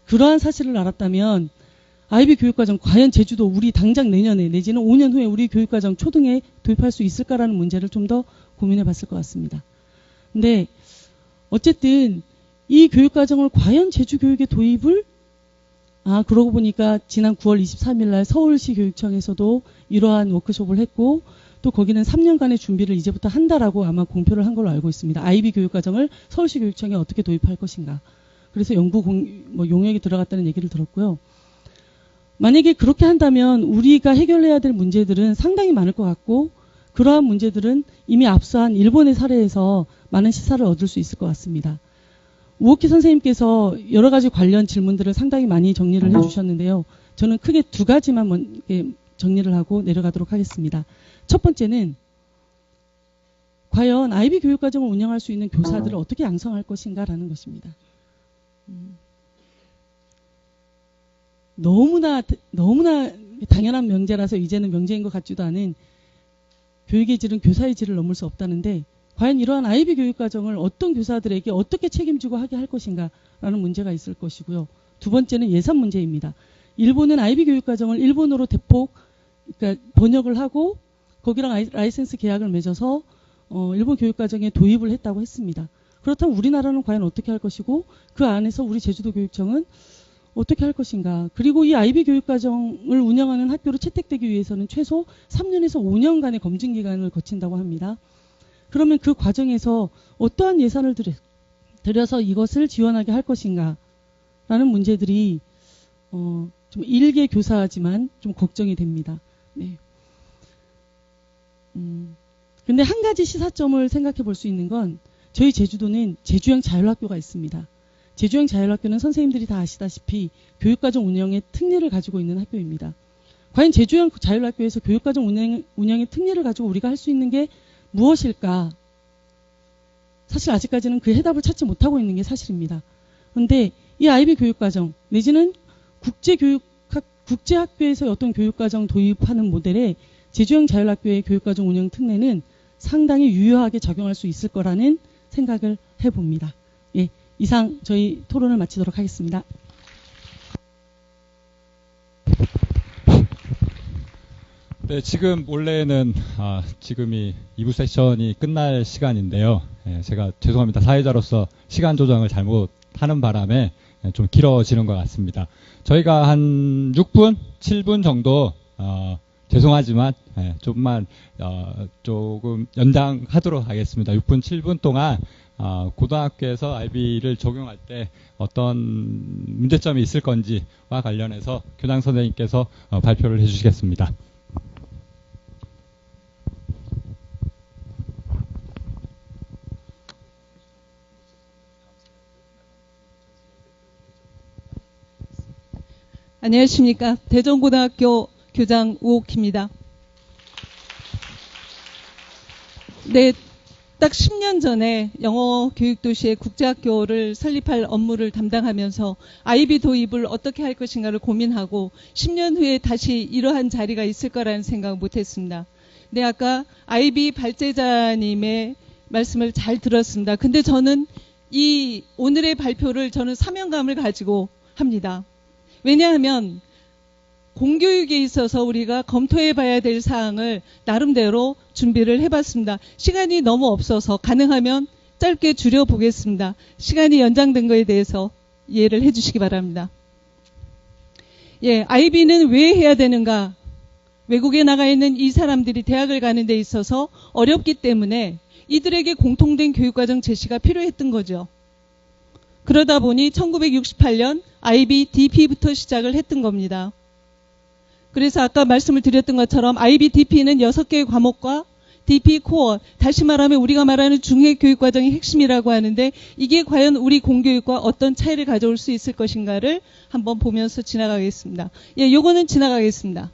그러한 사실을 알았다면 IB 교육과정 과연 제주도 우리 당장 내년에 내지는 5년 후에 우리 교육과정 초등에 도입할 수 있을까라는 문제를 좀 더 고민해 봤을 것 같습니다. 근데 어쨌든 이 교육과정을 과연 제주교육에 도입을 그러고 보니까 지난 9월 23일 날 서울시 교육청에서도 이러한 워크숍을 했고 또 거기는 3년간의 준비를 이제부터 한다라고 아마 공표를 한 걸로 알고 있습니다. IB 교육과정을 서울시 교육청에 어떻게 도입할 것인가. 그래서 용역이 들어갔다는 얘기를 들었고요. 만약에 그렇게 한다면 우리가 해결해야 될 문제들은 상당히 많을 것 같고 그러한 문제들은 이미 앞서한 일본의 사례에서 많은 시사를 얻을 수 있을 것 같습니다. 우오키 선생님께서 여러 가지 관련 질문들을 상당히 많이 정리를 해주셨는데요. 저는 크게 두 가지만 정리를 하고 내려가도록 하겠습니다. 첫 번째는 과연 IB 교육과정을 운영할 수 있는 교사들을 어떻게 양성할 것인가라는 것입니다. 너무나 당연한 명제라서 이제는 명제인 것 같지도 않은 교육의 질은 교사의 질을 넘을 수 없다는데 과연 이러한 IB 교육과정을 어떤 교사들에게 어떻게 책임지고 하게 할 것인가라는 문제가 있을 것이고요. 두 번째는 예산 문제입니다. 일본은 IB 교육과정을 일본어로 대폭 그러니까 번역을 하고 거기랑 라이센스 계약을 맺어서 일본 교육과정에 도입을 했다고 했습니다. 그렇다면 우리나라는 과연 어떻게 할 것이고 그 안에서 우리 제주도 교육청은 어떻게 할 것인가. 그리고 이 IB 교육과정을 운영하는 학교로 채택되기 위해서는 최소 3년에서 5년간의 검증 기간을 거친다고 합니다. 그러면 그 과정에서 어떠한 예산을 들여서 이것을 지원하게 할 것인가 라는 문제들이 좀 일개 교사지만 좀 걱정이 됩니다. 네. 근데 한 가지 시사점을 생각해 볼 수 있는 건 저희 제주도는 제주형 자율학교가 있습니다. 제주형 자율학교는 선생님들이 다 아시다시피 교육과정 운영의 특례를 가지고 있는 학교입니다. 과연 제주형 자율학교에서 교육과정 운영의 특례를 가지고 우리가 할 수 있는 게 무엇일까? 사실 아직까지는 그 해답을 찾지 못하고 있는 게 사실입니다. 그런데 이 IB 교육과정 내지는 국제학교에서 어떤 교육과정 도입하는 모델에 제주형 자율학교의 교육과정 운영 특례는 상당히 유효하게 적용할 수 있을 거라는 생각을 해봅니다. 예, 이상 저희 토론을 마치도록 하겠습니다. 네, 지금 원래는 지금이 2부 세션이 끝날 시간인데요. 제가 죄송합니다. 사회자로서 시간 조정을 잘못하는 바람에 좀 길어지는 것 같습니다. 저희가 한 6분, 7분 정도 죄송하지만 조금 연장하도록 하겠습니다. 6분, 7분 동안 고등학교에서 IB를 적용할 때 어떤 문제점이 있을 건지와 관련해서 교장 선생님께서 발표를 해주시겠습니다. 안녕하십니까. 대전고등학교 교장 우옥희입니다. 네, 딱 10년 전에 영어 교육도시의 국제학교를 설립할 업무를 담당하면서 IB 도입을 어떻게 할 것인가를 고민하고 10년 후에 다시 이러한 자리가 있을 거라는 생각 못했습니다. 네, 아까 IB 발제자님의 말씀을 잘 들었습니다. 근데 저는 이 오늘의 발표를 저는 사명감을 가지고 합니다. 왜냐하면 공교육에 있어서 우리가 검토해 봐야 될 사항을 나름대로 준비를 해봤습니다. 시간이 너무 없어서 가능하면 짧게 줄여보겠습니다. 시간이 연장된 거에 대해서 이해를 해주시기 바랍니다. 예, IB는 왜 해야 되는가? 외국에 나가 있는 이 사람들이 대학을 가는 데 있어서 어렵기 때문에 이들에게 공통된 교육과정 제시가 필요했던 거죠. 그러다 보니 1968년 IB DP부터 시작을 했던 겁니다. 그래서 아까 말씀을 드렸던 것처럼 IB DP는 6개의 과목과 DP 코어, 다시 말하면 우리가 말하는 중해 교육과정의 핵심이라고 하는데 이게 과연 우리 공교육과 어떤 차이를 가져올 수 있을 것인가를 한번 보면서 지나가겠습니다. 예, 요거는 지나가겠습니다.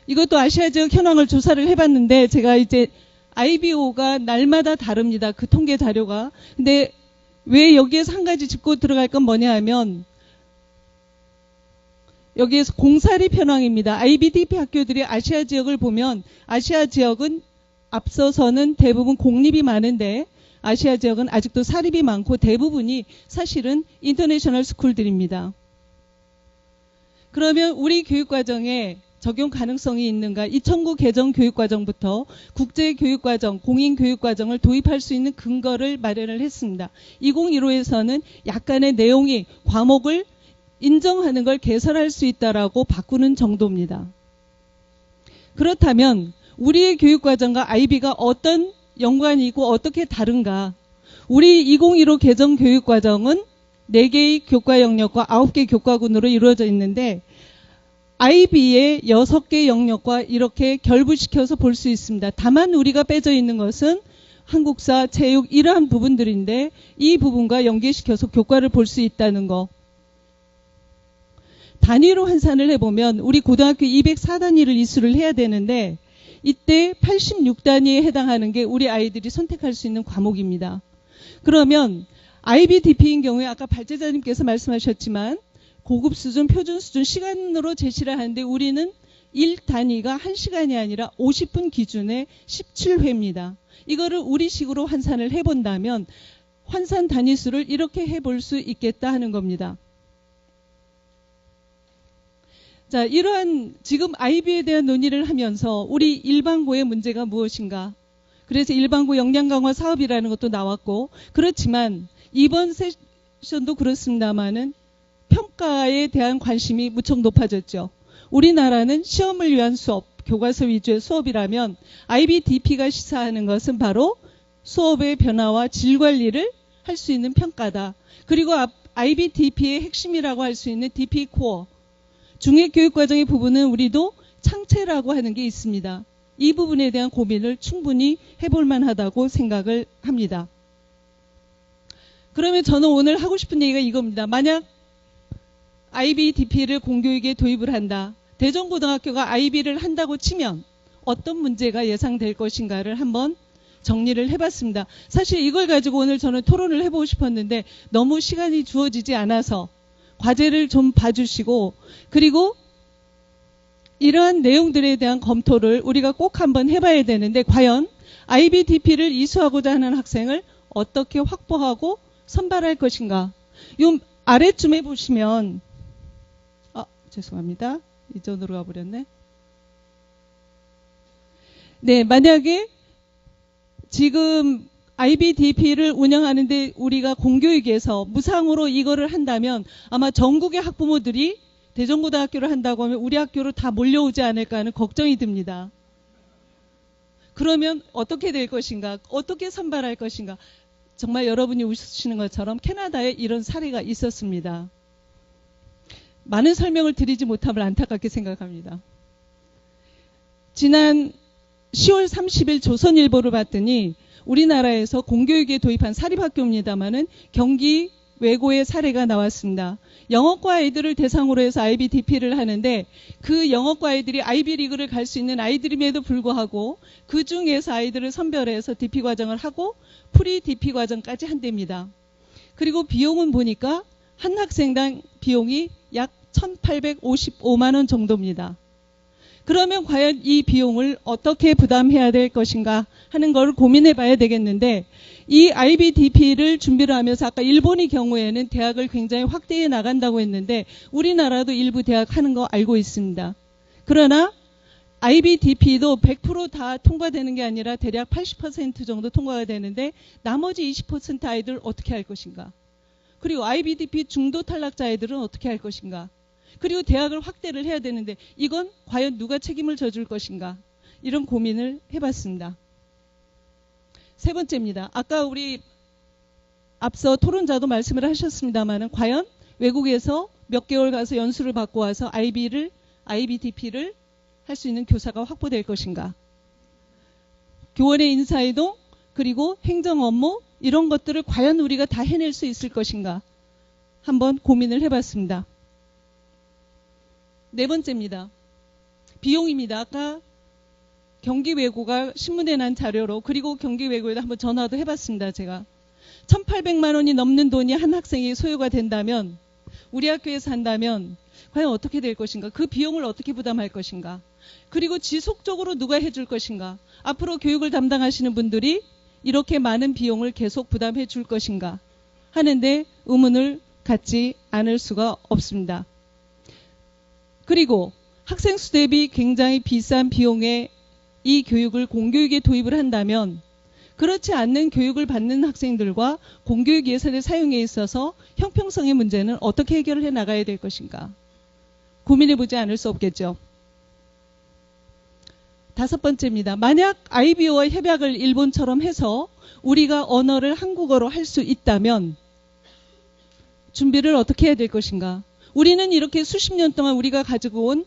이것도 아시아 지역 현황을 조사를 해봤는데 제가 이제 IBO가 날마다 다릅니다. 그 통계 자료가. 근데 왜 여기에서 한 가지 짚고 들어갈 건 뭐냐 하면 여기에서 공사립 현황입니다. IBDP 학교들이 아시아 지역을 보면 아시아 지역은 앞서서는 대부분 공립이 많은데 아시아 지역은 아직도 사립이 많고 대부분이 사실은 인터내셔널 스쿨들입니다. 그러면 우리 교육과정에 적용 가능성이 있는가? 2009 개정 교육과정부터 국제교육과정, 공인교육과정을 도입할 수 있는 근거를 마련을 했습니다. 2015에서는 약간의 내용이 과목을 인정하는 걸 개설할 수 있다라고 바꾸는 정도입니다. 그렇다면 우리의 교육과정과 IB가 어떤 연관이 있고 어떻게 다른가? 우리 2015 개정 교육과정은 4개의 교과 영역과 9개 교과군으로 이루어져 있는데 IB의 6개 영역과 이렇게 결부시켜서 볼 수 있습니다. 다만 우리가 빼져 있는 것은 한국사, 체육 이러한 부분들인데 이 부분과 연계시켜서 교과를 볼 수 있다는 거. 단위로 환산을 해보면 우리 고등학교 204단위를 이수를 해야 되는데 이때 86단위에 해당하는 게 우리 아이들이 선택할 수 있는 과목입니다. 그러면 IBDP인 경우에 아까 발제자님께서 말씀하셨지만 고급 수준, 표준 수준 시간으로 제시를 하는데 우리는 1단위가 1시간이 아니라 50분 기준에 17회입니다. 이거를 우리식으로 환산을 해본다면 환산 단위수를 이렇게 해볼 수 있겠다 하는 겁니다. 자, 이러한 지금 IB에 대한 논의를 하면서 우리 일반고의 문제가 무엇인가? 그래서 일반고 역량 강화 사업이라는 것도 나왔고 그렇지만 이번 세션도 그렇습니다만은 평가에 대한 관심이 무척 높아졌죠. 우리나라는 시험을 위한 수업, 교과서 위주의 수업이라면 IBDP가 시사하는 것은 바로 수업의 변화와 질 관리를 할 수 있는 평가다. 그리고 IBDP의 핵심이라고 할 수 있는 DP 코어, 중액교육과정의 부분은 우리도 창체라고 하는 게 있습니다. 이 부분에 대한 고민을 충분히 해볼 만하다고 생각을 합니다. 그러면 저는 오늘 하고 싶은 얘기가 이겁니다. 만약 IBDP를 공교육에 도입을 한다. 대전고등학교가 IB를 한다고 치면 어떤 문제가 예상될 것인가를 한번 정리를 해봤습니다. 사실 이걸 가지고 오늘 저는 토론을 해보고 싶었는데 너무 시간이 주어지지 않아서 과제를 좀 봐주시고 그리고 이러한 내용들에 대한 검토를 우리가 꼭 한번 해봐야 되는데 과연 IBDP를 이수하고자 하는 학생을 어떻게 확보하고 선발할 것인가. 요 아래쯤에 보시면 죄송합니다. 이전으로 가버렸네. 네, 만약에 지금 IBDP를 운영하는데 우리가 공교육에서 무상으로 이거를 한다면 아마 전국의 학부모들이 대전고등학교를 한다고 하면 우리 학교로 다 몰려오지 않을까 하는 걱정이 듭니다. 그러면 어떻게 될 것인가? 어떻게 선발할 것인가? 정말 여러분이 웃으시는 것처럼 캐나다에 이런 사례가 있었습니다. 많은 설명을 드리지 못함을 안타깝게 생각합니다. 지난 10월 30일 조선일보를 봤더니 우리나라에서 공교육에 도입한 사립학교입니다마는 경기 외고의 사례가 나왔습니다. 영어과 아이들을 대상으로 해서 IBDP를 하는데 그 영어과 아이들이 아이비리그를 갈 수 있는 아이들임에도 불구하고 그 중에서 아이들을 선별해서 DP 과정을 하고 프리 DP 과정까지 한답니다. 그리고 비용은 보니까 한 학생당 비용이 약 1,855만 원 정도입니다. 그러면 과연 이 비용을 어떻게 부담해야 될 것인가 하는 걸 고민해 봐야 되겠는데 이 IBDP를 준비를 하면서 아까 일본의 경우에는 대학을 굉장히 확대해 나간다고 했는데 우리나라도 일부 대학 하는 거 알고 있습니다. 그러나 IBDP도 100% 다 통과되는 게 아니라 대략 80% 정도 통과가 되는데 나머지 20% 아이들 어떻게 할 것인가? 그리고 IBDP 중도 탈락자 아이들은 어떻게 할 것인가? 그리고 대학을 확대를 해야 되는데 이건 과연 누가 책임을 져줄 것인가? 이런 고민을 해봤습니다. 세 번째입니다. 아까 우리 앞서 토론자도 말씀을 하셨습니다만 과연 외국에서 몇 개월 가서 연수를 받고 와서 IBDP를 할 수 있는 교사가 확보될 것인가? 교원의 인사이동 그리고 행정 업무 이런 것들을 과연 우리가 다 해낼 수 있을 것인가? 한번 고민을 해봤습니다. 네 번째입니다. 비용입니다. 아까 경기외고가 신문에 난 자료로 그리고 경기외고에도 한번 전화도 해봤습니다. 제가 1,800만 원이 넘는 돈이 한 학생이 소요가 된다면 우리 학교에서 한다면 과연 어떻게 될 것인가? 그 비용을 어떻게 부담할 것인가? 그리고 지속적으로 누가 해줄 것인가? 앞으로 교육을 담당하시는 분들이 이렇게 많은 비용을 계속 부담해 줄 것인가? 하는데 의문을 갖지 않을 수가 없습니다. 그리고 학생 수 대비 굉장히 비싼 비용의 이 교육을 공교육에 도입을 한다면 그렇지 않는 교육을 받는 학생들과 공교육 예산의 사용에 있어서 형평성의 문제는 어떻게 해결을 해 나가야 될 것인가? 고민해 보지 않을 수 없겠죠. 5번째입니다. 만약 IBO와 협약을 일본처럼 해서 우리가 언어를 한국어로 할 수 있다면 준비를 어떻게 해야 될 것인가? 우리는 이렇게 수십 년 동안 우리가 가지고 온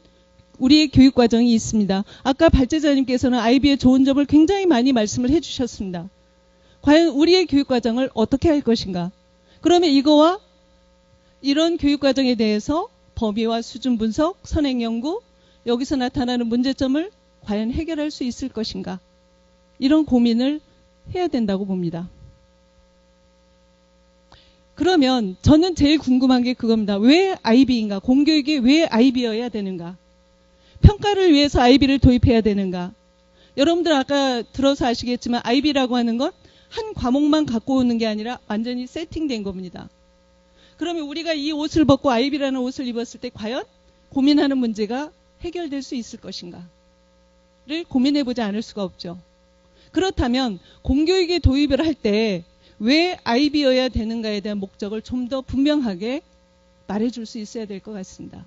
우리의 교육 과정이 있습니다. 아까 발제자님께서는 IB의 좋은 점을 굉장히 많이 말씀을 해주셨습니다. 과연 우리의 교육 과정을 어떻게 할 것인가? 그러면 이거와 이런 교육 과정에 대해서 범위와 수준 분석, 선행 연구, 여기서 나타나는 문제점을 과연 해결할 수 있을 것인가? 이런 고민을 해야 된다고 봅니다. 그러면 저는 제일 궁금한 게 그겁니다. 왜 IB인가? 공교육이 왜 IB여야 되는가? 평가를 위해서 IB를 도입해야 되는가? 여러분들 아까 들어서 아시겠지만 IB라고 하는 건 한 과목만 갖고 오는 게 아니라 완전히 세팅된 겁니다. 그러면 우리가 이 옷을 벗고 IB라는 옷을 입었을 때 과연 고민하는 문제가 해결될 수 있을 것인가를 고민해보지 않을 수가 없죠. 그렇다면 공교육에 도입을 할 때 왜 IB여야 되는가에 대한 목적을 좀 더 분명하게 말해줄 수 있어야 될 것 같습니다.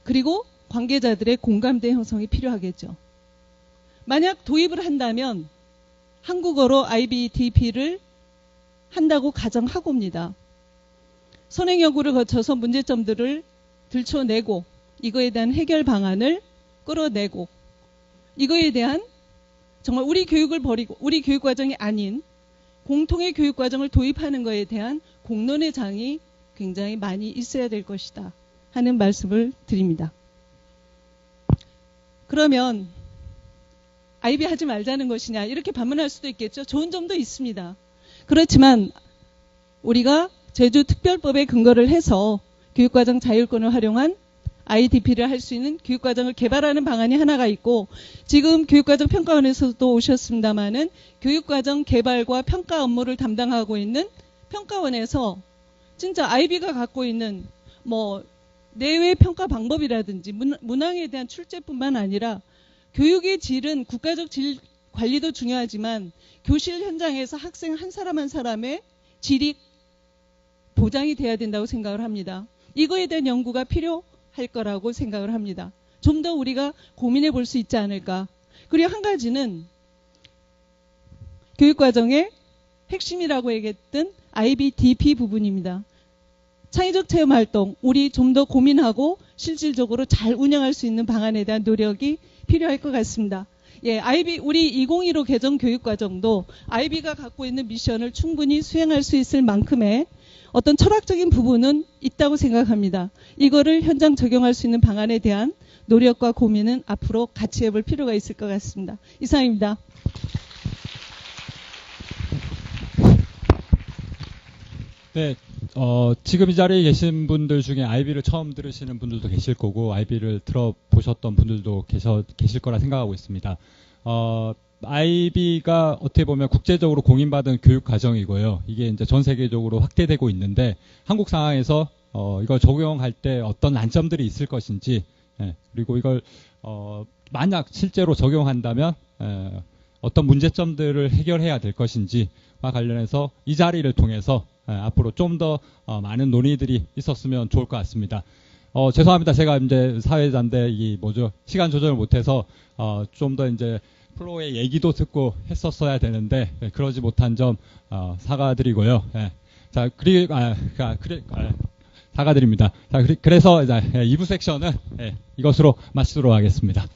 그리고 관계자들의 공감대 형성이 필요하겠죠. 만약 도입을 한다면 한국어로 IBDP를 한다고 가정하고입니다. 선행 연구를 거쳐서 문제점들을 들춰내고 이거에 대한 해결 방안을 끌어내고 이거에 대한 정말 우리 교육을 버리고 우리 교육 과정이 아닌 공통의 교육 과정을 도입하는 것에 대한 공론의 장이 굉장히 많이 있어야 될 것이다 하는 말씀을 드립니다. 그러면 IB 하지 말자는 것이냐 이렇게 반문할 수도 있겠죠. 좋은 점도 있습니다. 그렇지만 우리가 제주특별법에 근거를 해서 교육과정 자율권을 활용한 IDP를 할 수 있는 교육과정을 개발하는 방안이 하나가 있고 지금 교육과정 평가원에서도 오셨습니다마는 교육과정 개발과 평가 업무를 담당하고 있는 평가원에서 진짜 IB가 갖고 있는 뭐 내외 평가 방법이라든지 문항에 대한 출제뿐만 아니라 교육의 질은 국가적 질 관리도 중요하지만 교실 현장에서 학생 한 사람 한 사람의 질이 보장이 돼야 된다고 생각을 합니다. 이거에 대한 연구가 필요할 거라고 생각을 합니다. 좀 더 우리가 고민해 볼 수 있지 않을까. 그리고 한 가지는 교육과정의 핵심이라고 얘기했던 IBDP 부분입니다. 창의적 체험 활동, 우리 좀 더 고민하고 실질적으로 잘 운영할 수 있는 방안에 대한 노력이 필요할 것 같습니다. 예, IB, 우리 2015 개정 교육과정도 IB가 갖고 있는 미션을 충분히 수행할 수 있을 만큼의 어떤 철학적인 부분은 있다고 생각합니다. 이거를 현장 적용할 수 있는 방안에 대한 노력과 고민은 앞으로 같이 해볼 필요가 있을 것 같습니다. 이상입니다. 네, 지금 이 자리에 계신 분들 중에 IB를 처음 들으시는 분들도 계실 거고 IB를 들어보셨던 분들도 계실 거라 생각하고 있습니다. IB가 어떻게 보면 국제적으로 공인받은 교육 과정이고요. 이게 이제 전 세계적으로 확대되고 있는데 한국 상황에서 이걸 적용할 때 어떤 난점들이 있을 것인지, 그리고 이걸 만약 실제로 적용한다면 어떤 문제점들을 해결해야 될 것인지와 관련해서 이 자리를 통해서 앞으로 좀 더 많은 논의들이 있었으면 좋을 것 같습니다. 죄송합니다. 제가 이제 사회자인데 시간 조절을 못해서 좀 더 이제 플로우의 얘기도 듣고 했었어야 되는데 그러지 못한 점 사과드리고요. 자, 사과드립니다. 자, 그래서 2부 섹션은 이것으로 마치도록 하겠습니다.